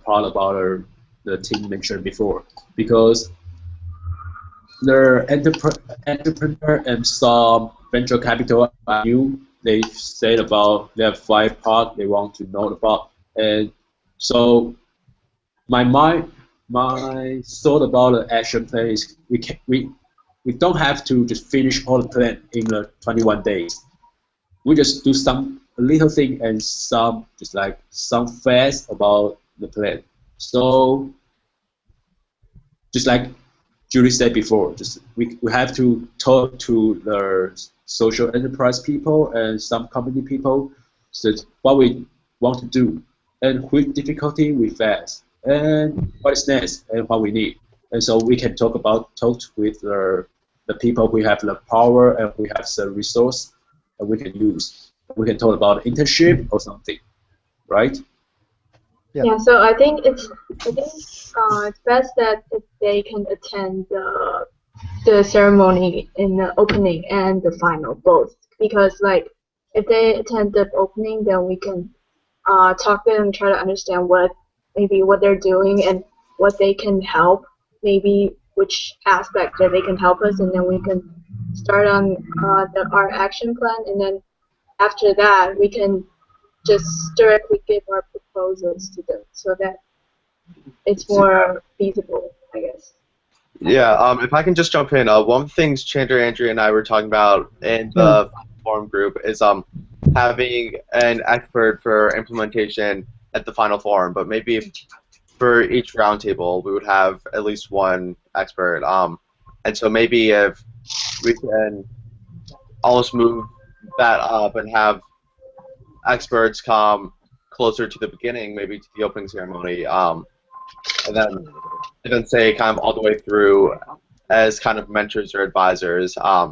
part about the team mentioned before, because the entrepreneur and some venture capital they said about they have 5 parts they want to know about, and so my thought about the action plan is we don't have to just finish all the plan in the 21 days. we just do some little thing and some just like some facts about the plan. So just like Julie said before, just we have to talk to the social enterprise people and some company people, so what we want to do and which difficulty we face and what is next and what we need. And so we can talk with the people who have the power and we have the resource that we can use. We can talk about internship or something, right? Yeah. So I think it's best that if they can attend the ceremony in the opening and the final both, because like if they attend the opening, then we can talk to them, try to understand what they're doing and what they can help, maybe which aspect that they can help us, and then we can start on our action plan, and then after that we can just directly give our proposals to them so that it's more feasible, I guess. Yeah, if I can just jump in, one of the things Chandra, Andrea, and I were talking about in the forum group is having an expert for implementation at the final forum, but maybe for each roundtable we would have at least one expert. And so maybe if we can almost move that up and have experts come closer to the beginning, maybe to the opening ceremony, and then say kind of all the way through as kind of mentors or advisors. I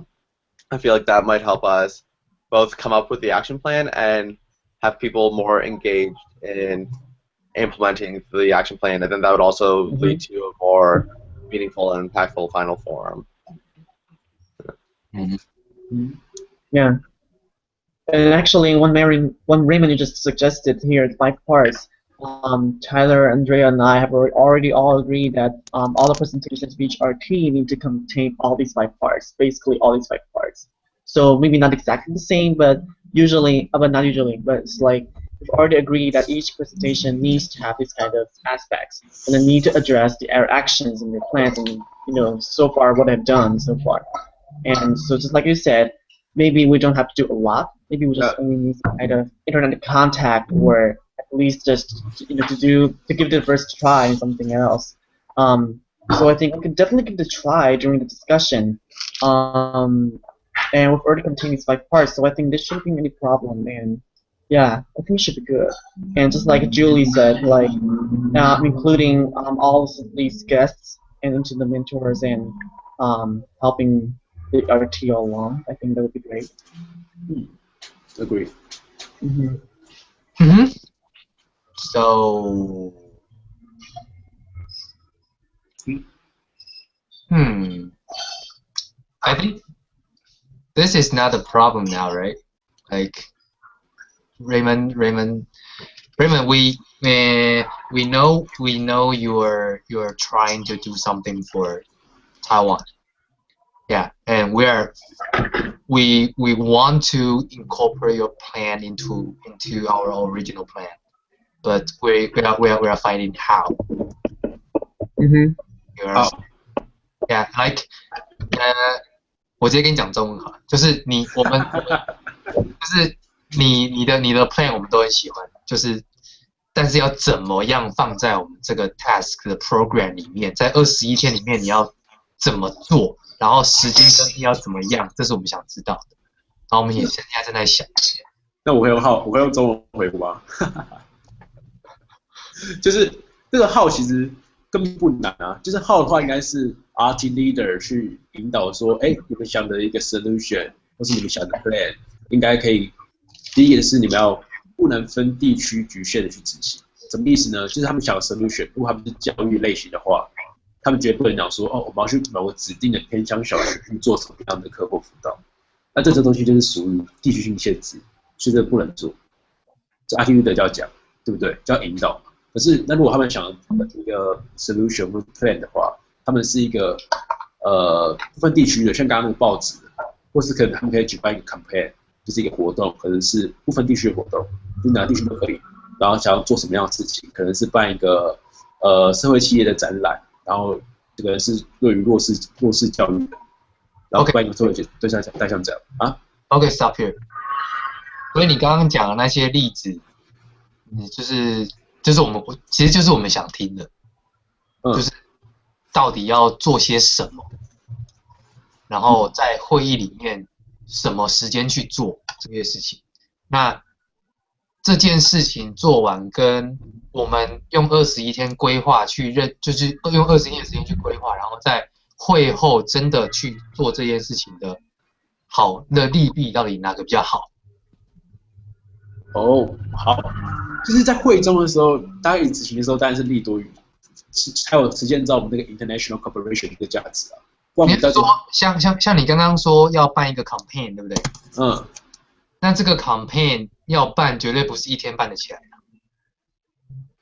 feel like that might help us both come up with the action plan and have people more engaged in implementing the action plan, and then that would also lead to a more meaningful and impactful final forum. Yeah. And actually, one Raymond you just suggested here, 5 parts. Tyler, Andrea, and I have already all agreed that all the presentations of each RT need to contain all these 5 parts, basically all these 5 parts. So maybe not exactly the same, but usually, but not usually, but it's like we've already agreed that each presentation needs to have these kind of aspects, and then need to address our actions and the plans, and so far what I've done so far. And so just like you said, maybe we don't have to do a lot. Maybe we just only need some kind of internet contact, or at least just to give it the first try and something else. So I think we can definitely give it a try during the discussion. And we've already contained these 5 parts, so I think this shouldn't be any problem. And yeah, I think it should be good. And just like Julie said, like including all of these guests and into the mentors and helping the RT all along, I think that would be great. Agree. So, I think this is not a problem now, right? Like Raymond, we know you're trying to do something for Taiwan. Yeah, and we want to incorporate your plan into our original plan, but we are finding how. Yeah, like 我直接跟你讲中文好了，就是你的 plan 我们都很喜欢，但是要怎么样放在我们这个 task 的 program 里面，在21天里面你要怎么做，然后时间分配要怎么样，这是我们想知道的。然后我们也现在正在想。那我会用中文回复吗？就是这个号其实根本不难啊，就是号的话应该是 RT leader 去引导说，你们想的一个 solution 或是你们想的 plan 应该可以。第一个是你们要不能分地区局限的去执行，什么意思呢？就是他们想的 solution， 如果他们是教育类型的话，他们绝对不能讲说，我们要去某个指定的偏乡小学去做什么样的课后辅导，那这东西就是属于地区性限制，所以这不能做。这 RT leader 就要讲，对不对？就要引导。可是那如果他们想一个 solution 或 plan 的话，他们是一个不分地区的，像刚刚那个报纸，或是可能他们可以举办一个 campaign。就是一个活动，可能是不分地区的活动，就哪个地区都可以。然后想要做什么样的事情，可能是办一个社会企业的展览，然后这个是对于弱势教育的，然后办一个社会对象这样啊。Okay, stop here. 所以你刚刚讲的那些例子，就是我们其实就是我们想听的，就是到底要做些什么，然后在会议里面什么时间去做这些事情。那这件事情做完，跟我们用21天规划去就是用21天的时间去规划，然后在会后真的去做这件事情的利弊到底哪个比较好？哦，好，就是在会中的时候，大家执行的时候当然是利多于，才有实现到我们那个 international cooperation 的价值啊。你是说像你刚刚说要办一个 campaign 对不对？嗯。那这个 campaign 要办，绝对不是1天办得起来的。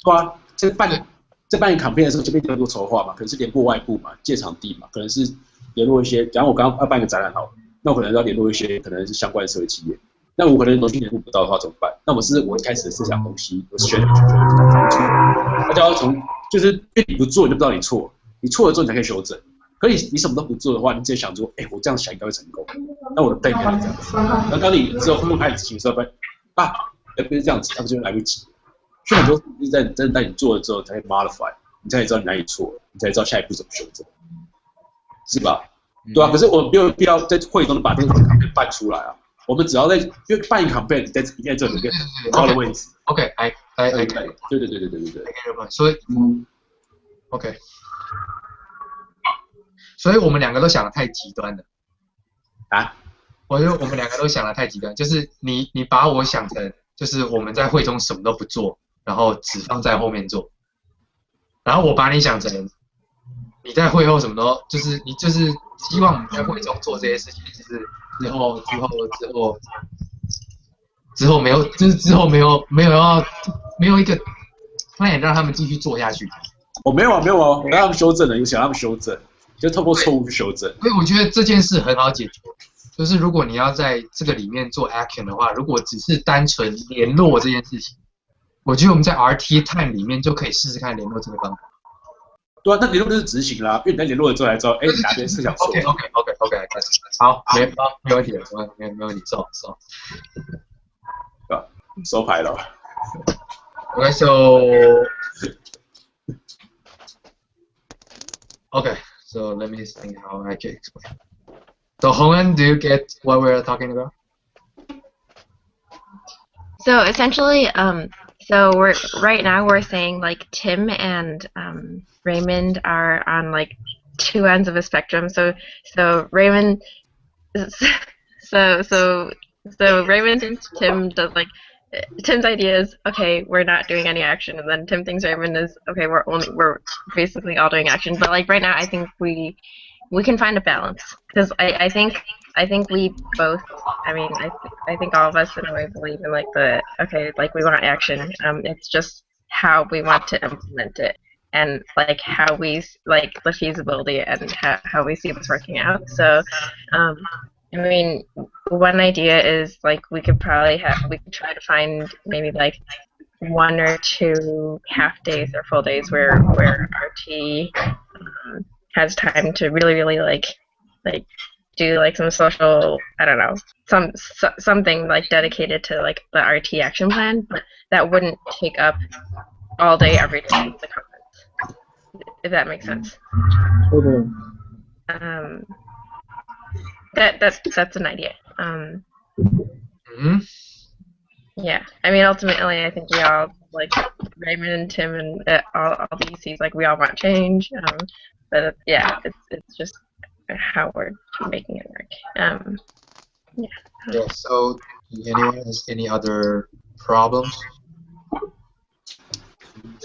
对啊，在办一个 campaign 的时候，这边联络筹划嘛，可能是联络外部嘛，借场地嘛，可能是联络一些，假如我刚刚要办一个展览好了，那我可能要联络一些可能是相关的社会企业。那我可能东西联络不到的话怎么办？那我一开始的思想东西，我是选方错，那就要就是因为你不做你就不知道你错，你错了之后你才可以修正。可你什么都不做的话，你直接想说，我这样想应该会成功，那我的背面是这样子。然后当你之后会开始执行的时候，不是这样子，那不就来不及了。所以很多是真的在你做了之后才会 modify， 你才知道你哪里错了，你才知道下一步怎么修正，是吧？对啊。可是我们没有必要在会中把这个 campaign 办出来啊。我们只要因为办一个 campaign， 你在这里面很高的位置。OK，I 对。所以OK。所以我们两个都想的太极端了啊！我们两个都想的太极端，就是你把我想成就是我们在会中什么都不做，然后只放在后面做，然后我把你想成你在会后什么都就是你就是希望我们在会中做这些事情，就是之后没有就是之后没有一个 plan 让他们继续做下去。我没有啊，我让他们修正了，有想让他们修正。就透过错误去修正，所以我觉得这件事很好解决。就是如果你要在这个里面做 action 的话，如果只是单纯联络这件事情，我觉得我们在 RT time 里面就可以试试看联络这个方法。对啊，那联络就是执行啦，因为你在联络了之后才知道，你哪边是想做。OK， 开始。好，没问题了，没问题，收。对吧？收牌了。OK， So let me think how I can explain. So Hong-En, do you get what we're talking about? So essentially, so right now we're saying like Tim and Raymond are on like two ends of a spectrum. So Raymond, so Raymond thinks Tim does like. Tim's idea is okay, we're not doing any action, and then Tim thinks Raymond is okay, we're basically all doing action. But like right now, I think we can find a balance because I think we both. I mean, I think all of us in a way believe in like we want action. It's just how we want to implement it and like how we like the feasibility and how we see this working out. So. I mean, one idea is like we could try to find maybe like 1 or 2 half days or full days where RT has time to really like do like some social, I don't know, something like dedicated to like the RT action plan, but that wouldn't take up all day every day of the conference, if that makes sense. That's an idea. Yeah, I mean, ultimately, I think we all like Raymond and Tim and all the ECs, like we all want change. But yeah, it's just how we're making it work. Yeah. So, anyone has any other problems?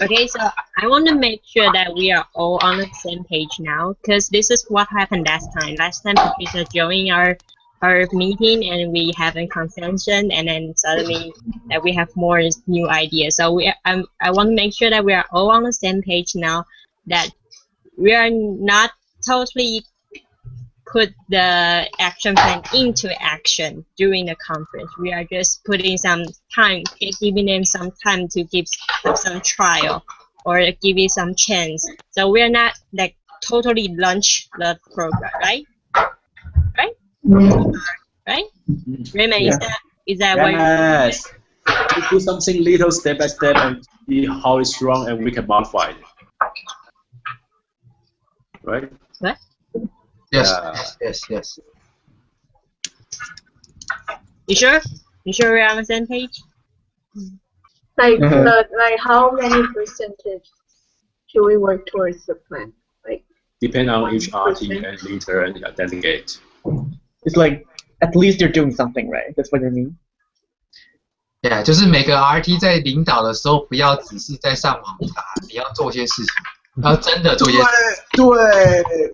Okay, so I want to make sure that we are all on the same page now, because this is what happened last time. Last time, Patricia joined our meeting and we have a consensus, and then suddenly we have more new ideas. So I want to make sure that we are all on the same page now, that we are not totally put the action plan into action during the conference. We are just putting some time, giving them some time to give some trial or give it some chance. So we are not like totally launch the program, right? Right? Right? Raymond, is that Is that yes. We do something little step by step and see how it's wrong and we can modify it. Right? What? Yes. Yes. You sure? You sure we're on the same page? Like, like how many percentage should we work towards the plan? Like, depend on each RT and leader and delegate. It's like at least you're doing something, right? That's what you mean. Yeah， 就是每个 RT 在领导的时候，不要只是在上网查，你要做些事情，要真的做些事情。对。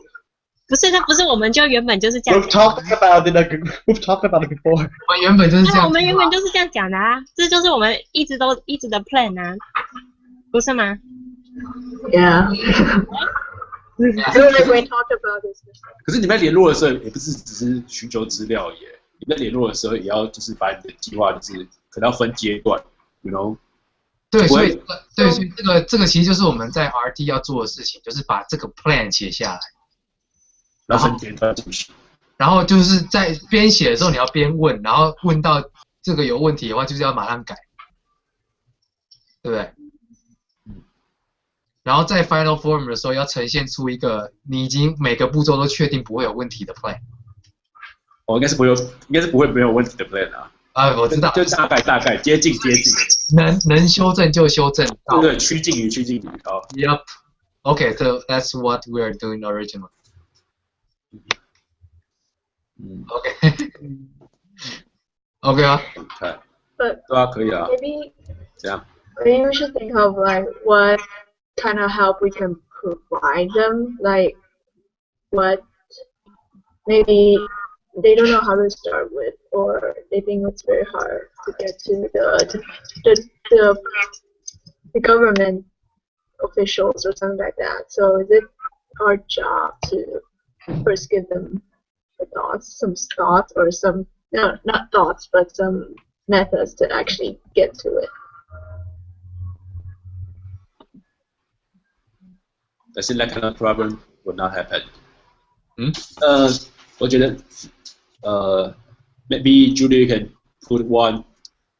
不是，那不是我们就原本就是这样。We've talked about it. We've talked about it before. 我们原本就是这样。我们原本就是这样讲的啊，这就是我们一直的 plan 啊，不是吗 ？Yeah. So like we talked about this. 可是你们联络的时候，也不是只是寻求资料耶。你们联络的时候，也要就是把你的计划，就是可能要分阶段 ，you know。对，所以这个其实就是我们在 RT 要做的事情，就是把这个 plan 写下来。然后分阶段进行。然后就是在边写的时候，你要边问，然后问到这个有问题的话，就是要马上改，对不对？然后在 final form 的时候，要呈现出一个你已经每个步骤都确定不会有问题的 plan。应该是不会没有问题的 plan 啊。我知道，就大概接近，能修正就修正，对，趋近于好。Yep. Okay, so that's what we are doing originally. Okay. Okay 啊。对啊，可以啊。Maybe 这样。Maybe we should think of like what kind of help we can provide them. Like what maybe they don't know how to start with, or they think it's very hard to get to the government officials or something like that. So is it our job to first give them some thoughts or some not thoughts but some methods to actually get to it? I think that kind of problem will not happen. 我觉得maybe Julie can put one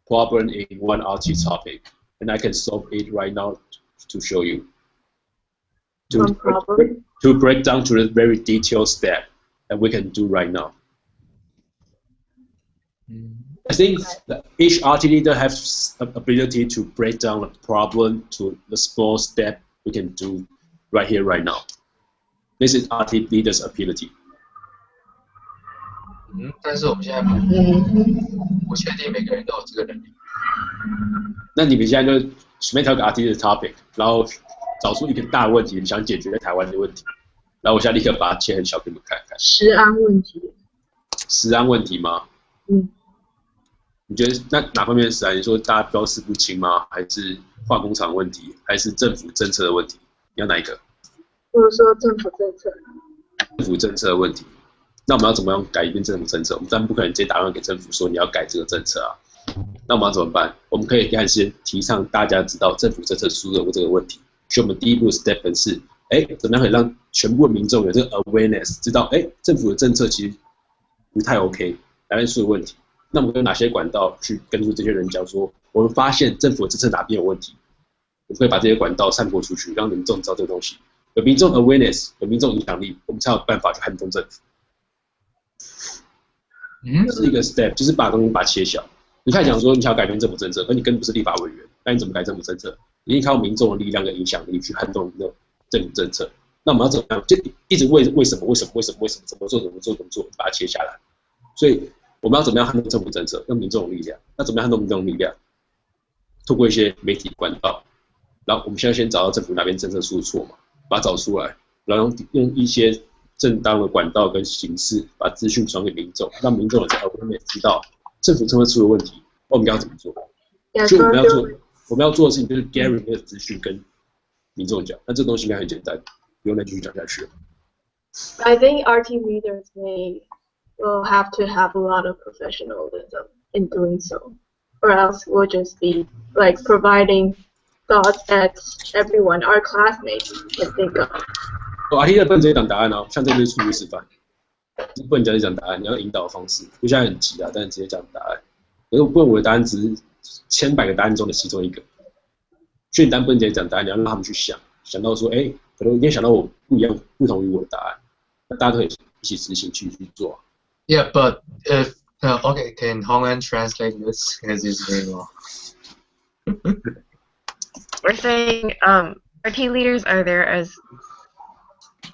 problem in one RT topic, and I can solve it right now to show you. One problem? To break down to the very detailed step that we can do right now. I think that each RT leader has the ability to break down the problem to the small step we can do right here, right now. This is RT leader's ability. 但是我们现在不确定每个人都有这个能力。那你们现在就随便挑个 RT 的 topic， 然后找出一个大问题，你想解决在台湾的问题，然后我现在立刻把它切很小给你们看看。食安问题。食安问题吗？你觉得那哪方面的食安？你说大家标示不清吗？还是化工厂问题？还是政府政策的问题？你要哪一个？或者说政府政策。政府政策的问题。那我们要怎么样改变政府政策？我们当然不可能直接打电话给政府说你要改这个政策啊。那我们要怎么办？我们可以开始提倡大家知道政府政策出了这个问题。所以我们第一步的 step 是，怎么样可以让全部的民众有这个 awareness， 知道，政府的政策其实不太 OK， 台湾出了问题。那我们有哪些管道去跟这些人讲说，我们发现政府的政策哪边有问题，我们可以把这些管道散播出去，让民众知道这个东西。有民众 awareness， 有民众影响力，我们才有办法去撼动政府。这是一个 step， 就是把东西把它切小。你开始讲说你想要改变政府政策，可你根本不是立法委员，那你怎么改政府政策？你靠民众的力量跟影响力去撼动你的政府政策。那我们要怎么样？就一直为什么怎么做，把它切下来。所以我们要怎么样撼动政府政策？用民众的力量。那怎么样撼动民众的力量？透过一些媒体管道。然后我们现在先找到政府哪边政策出了错嘛，把它找出来，然后用一些正当的管道跟形式，把资讯传给民众，让民众有知道政府政策出了问题，我们要怎么做？所以我们要做的事情就是 gather 那个资讯跟民众讲，那这东西应该很简单，不用再继续讲下去了。I think RT leaders will have to have a lot of professionalism in doing so, or else we'll just be like providing thoughts that everyone, our classmates, can think of. RT 的不能直接讲答案哦，像这就是数据示范，不能直接讲答案，你要引导的方式。就现在很急啊，但是直接讲答案。可是不能我的答案只是千百个答案中的其中一个。所以你单不能直接讲答案，你要让他们去想到说，哎，可能你也想到我不同于我的答案，那大家都可以一起执行去做。Yeah, but if okay, can Hongan translate this because it's very long. We're saying RT leaders are there as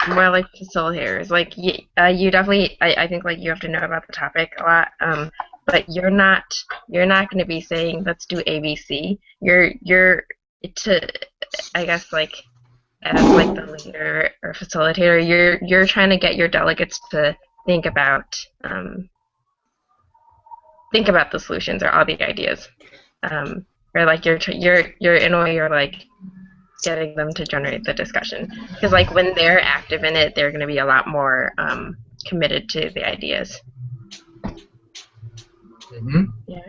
more like facilitators. Like you definitely, I think like you have to know about the topic a lot. But you're not going to be saying let's do ABC. You're to, I guess, like as like the leader or facilitator, you're trying to get your delegates to think about the solutions or all the ideas, or like you're in a way you're like getting them to generate the discussion, because like when they're active in it, they're going to be a lot more committed to the ideas. Mm-hmm. Yeah.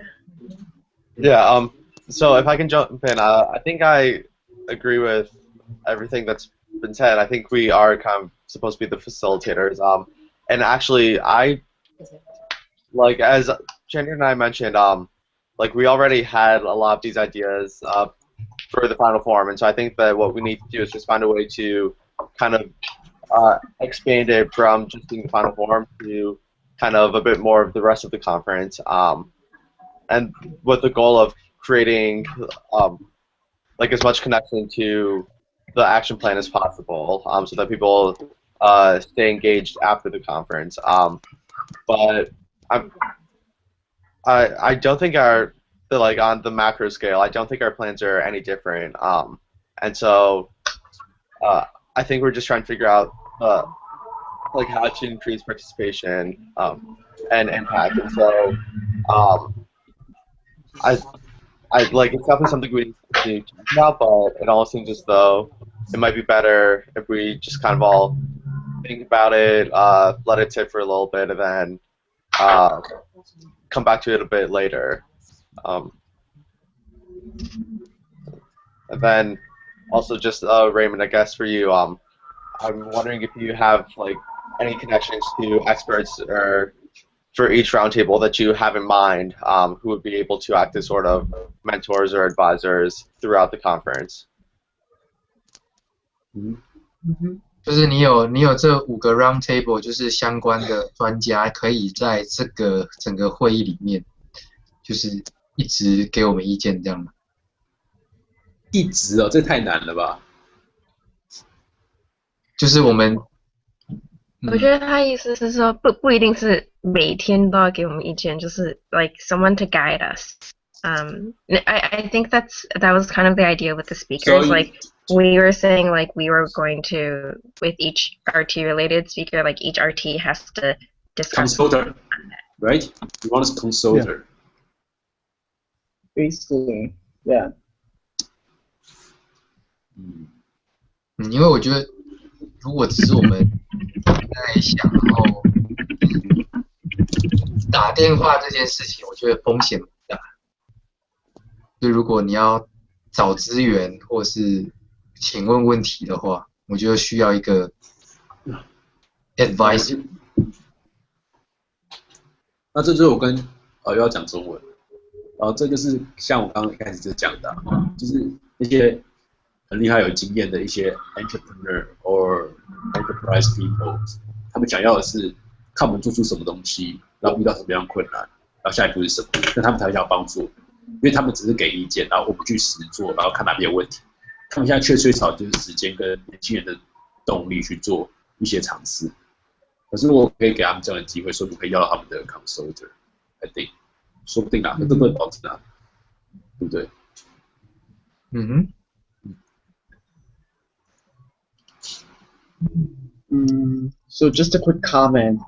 Yeah. So if I can jump in, I think I agree with everything that's been said. I think we are kind of supposed to be the facilitators. And actually, like as Chandra and I mentioned, like we already had a lot of these ideas for the final form, and so I think that what we need to do is just find a way to kind of expand it from just being the final form to kind of a bit more of the rest of the conference, and with the goal of creating like as much connection to the action plan as possible, so that people stay engaged after the conference. But I don't think like on the macro scale, I don't think our plans are any different. And so I think we're just trying to figure out like how to increase participation and impact. And so I like it's definitely something we need to continue to talk about, but it all seems as though it might be better if we just kind of all think about it, let it sit for a little bit, and then come back to it a bit later. And then also just Raymond, I guess for you, I'm wondering if you have like any connections to experts or for each roundtable that you have in mind, who would be able to act as sort of mentors or advisors throughout the conference. 就是你有这5个 round table， 就是相关的专家可以在这个整个会议里面，就是一直给我们意见这样吗？一直哦，这太难了吧？就是我们，我觉得他意思是说不一定是每天都要给我们意见，就是 like someone to guide us. I think that was kind of the idea with the speakers. So like we were saying, like we were going to with each RT related speaker, like each RT has to discuss. Consulter, right? You want a consulter. Basically, yeah. 因为我觉得如果只是我们在想，然后打电话这件事情，我觉得风险不大。就如果你要找资源或是请问问题的话，我觉得需要一个 advisor。那这就是我跟又要讲中文，这就是像我刚刚一开始就讲的，就是那些很厉害有经验的一些 entrepreneur or enterprise people， 他们想要的是看我们做出什么东西，然后遇到什么样的困难，然后下一步是什么，那他们才会想帮助。因为他们只是给意见，然后我们去实做，然后看哪边有问题。他们现在缺少就是时间跟年轻人的动力去做一些尝试。可是我可以给他们这样的机会，说不可以要到他们的 consulter，I think， 说不定啊，这不能保证啊，对不对？So just a quick comment.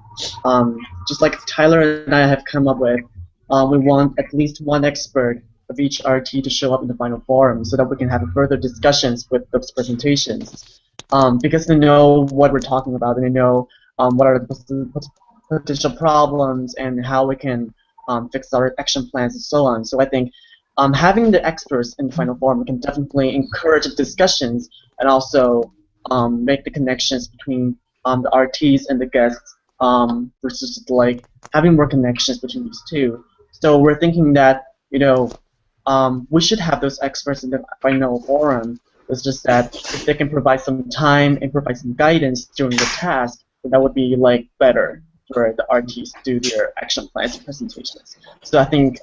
Just like Tyler and I have come up with, we want at least one expert of each RT to show up in the final forum so that we can have further discussions with those presentations. Because they know what we're talking about and they know what are the potential problems and how we can fix our action plans and so on. So I think having the experts in the final forum can definitely encourage discussions and also make the connections between the RTs and the guests versus like having more connections between these two. So we're thinking that, we should have those experts in the final forum. It's just that if they can provide some time and provide some guidance during the task, then that would be like better for the RTs to do their action plans and presentations. So I think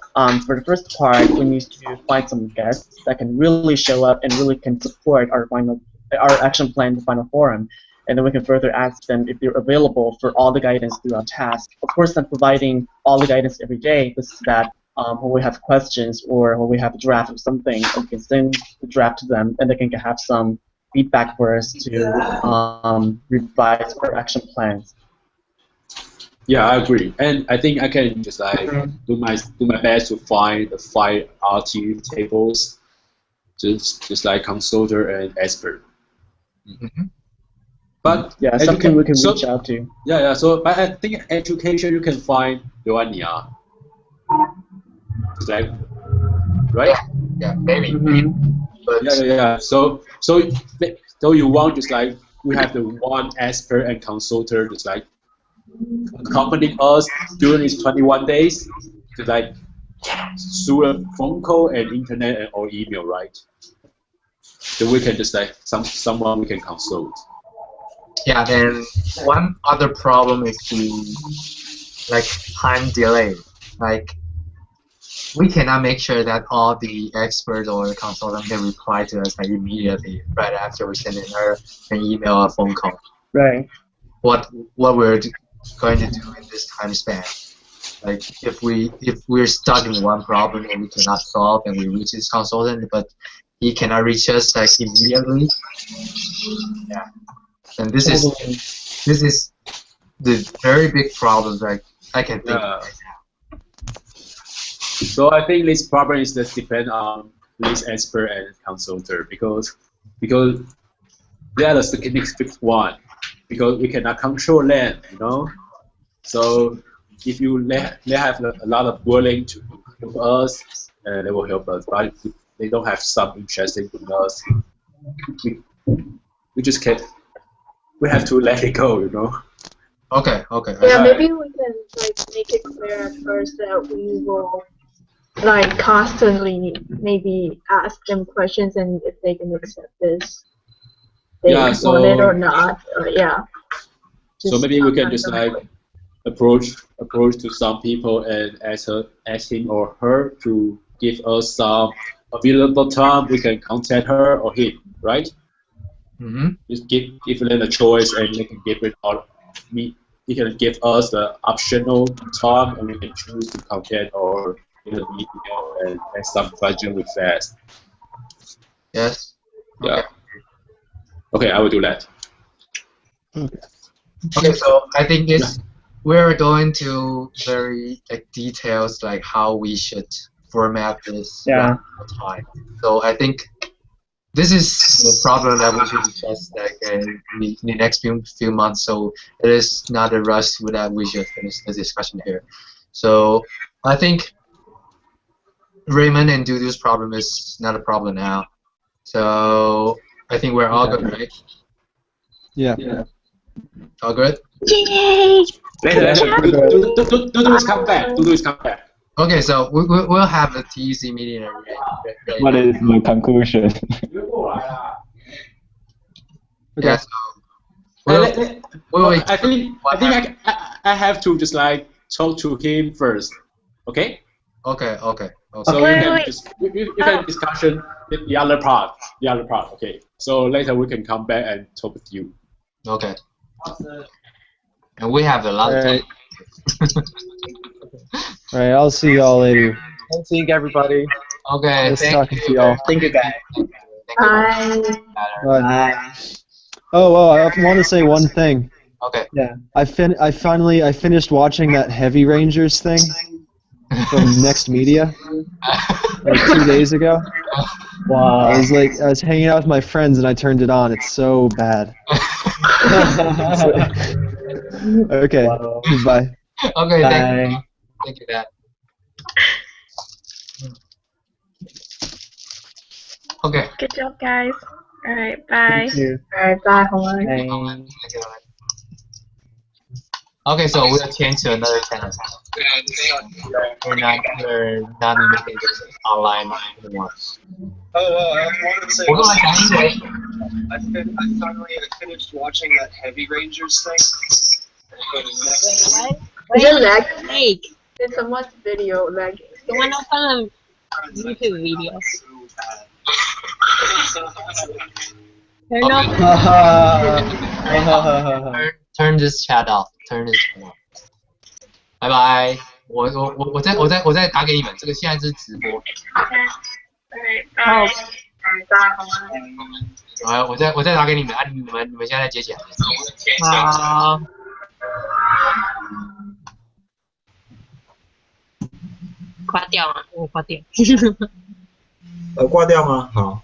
for the first part, we need to find some guests that can really show up and really can support our action plan in the final forum. And then we can further ask them if they're available for all the guidance throughout task. Of course, not providing all the guidance every day, but so that when we have questions or when we have a draft of something, we can send the draft to them, and they can have some feedback for us to revise our action plans. Yeah, I agree, and I think I can just like do my best to find the 5 RT tables, just like consultant and expert. But yeah, something we can reach out to. Yeah. So, but I think education you can find Joania. Like, right? Yeah, maybe. But yeah. So you want just like we have the one expert and consultant just like accompanying us during these 21 days, to like through a phone call and internet or email, right? So we can just like someone we can consult. Yeah, then one other problem is the time delay. Like we cannot make sure that all the experts or consultants can reply to us immediately right after we send her an email or phone call. Right. What we're going to do in this time span? Like if we're stuck in one problem and we cannot solve, and we reach this consultant, but he cannot reach us immediately. Yeah. And this is the very big problem that I can think of right now. So I think this problem is that depend on this expert and consultant because they are the significant one, because we cannot control them, So if they have a lot of willing to help us, they will help us. But if they don't have some interest in us, we just can't. We have to let it go, Okay. Yeah, maybe we can make it clear at first that we will constantly maybe ask them questions, and if they can accept this, they want it or not. So maybe we can just approach to some people and ask him or her to give us some available time. We can contact her or him, right? Just give them a choice, and they can give it all. He can give us the optional time, and we can choose to contact or in a video and ask some question with us. Yes. Yeah. Okay, I will do that. Okay, so I think we're going to very details like how we should format this time. So I think this is the problem that we should discuss in the next few months. So it is not a rush that we should finish the discussion here. So I think Raymond and Dudu's problem is not a problem now. So I think we're all good, right? Yeah. All good? Yay! Dudu is come back. Dudu is come back. Okay, so we'll have the TEC meeting. What is the conclusion? Yeah, so I think I have to just talk to him first. Okay? Okay. So you can discussion the other part. Okay. So later we can come back and talk with you. Okay. And we have a lot of time. All right, I'll see y'all later. Thanks, everybody. Okay. Nice talking to y'all. Thank you, guys. Bye. Oh, well, I want to say one thing. Okay. Yeah. I finished watching that Heavy Rangers thing from Next Media 2 days ago. Wow. I was hanging out with my friends and I turned it on. It's so bad. Okay. Wow. Goodbye. Okay. Bye. Thank you, Dad. Okay. Good job, guys. All right, bye. Thank you. All right, bye, Hong. Bye. Okay, so we'll change to another channel. We're not making this online anymore. Oh, well, I wanted to say. We're going anyway. I finished watching that Heavy Rangers thing. Is it lag? Snake. Did someone's video lagging? Someone open a YouTube video. Turn this chat off. Turn this chat off. 拜拜。我再打给你们，这个现在是直播。好。我再打给你们啊！你们现在接起来。好。挂掉吗？我挂掉。挂掉吗？好。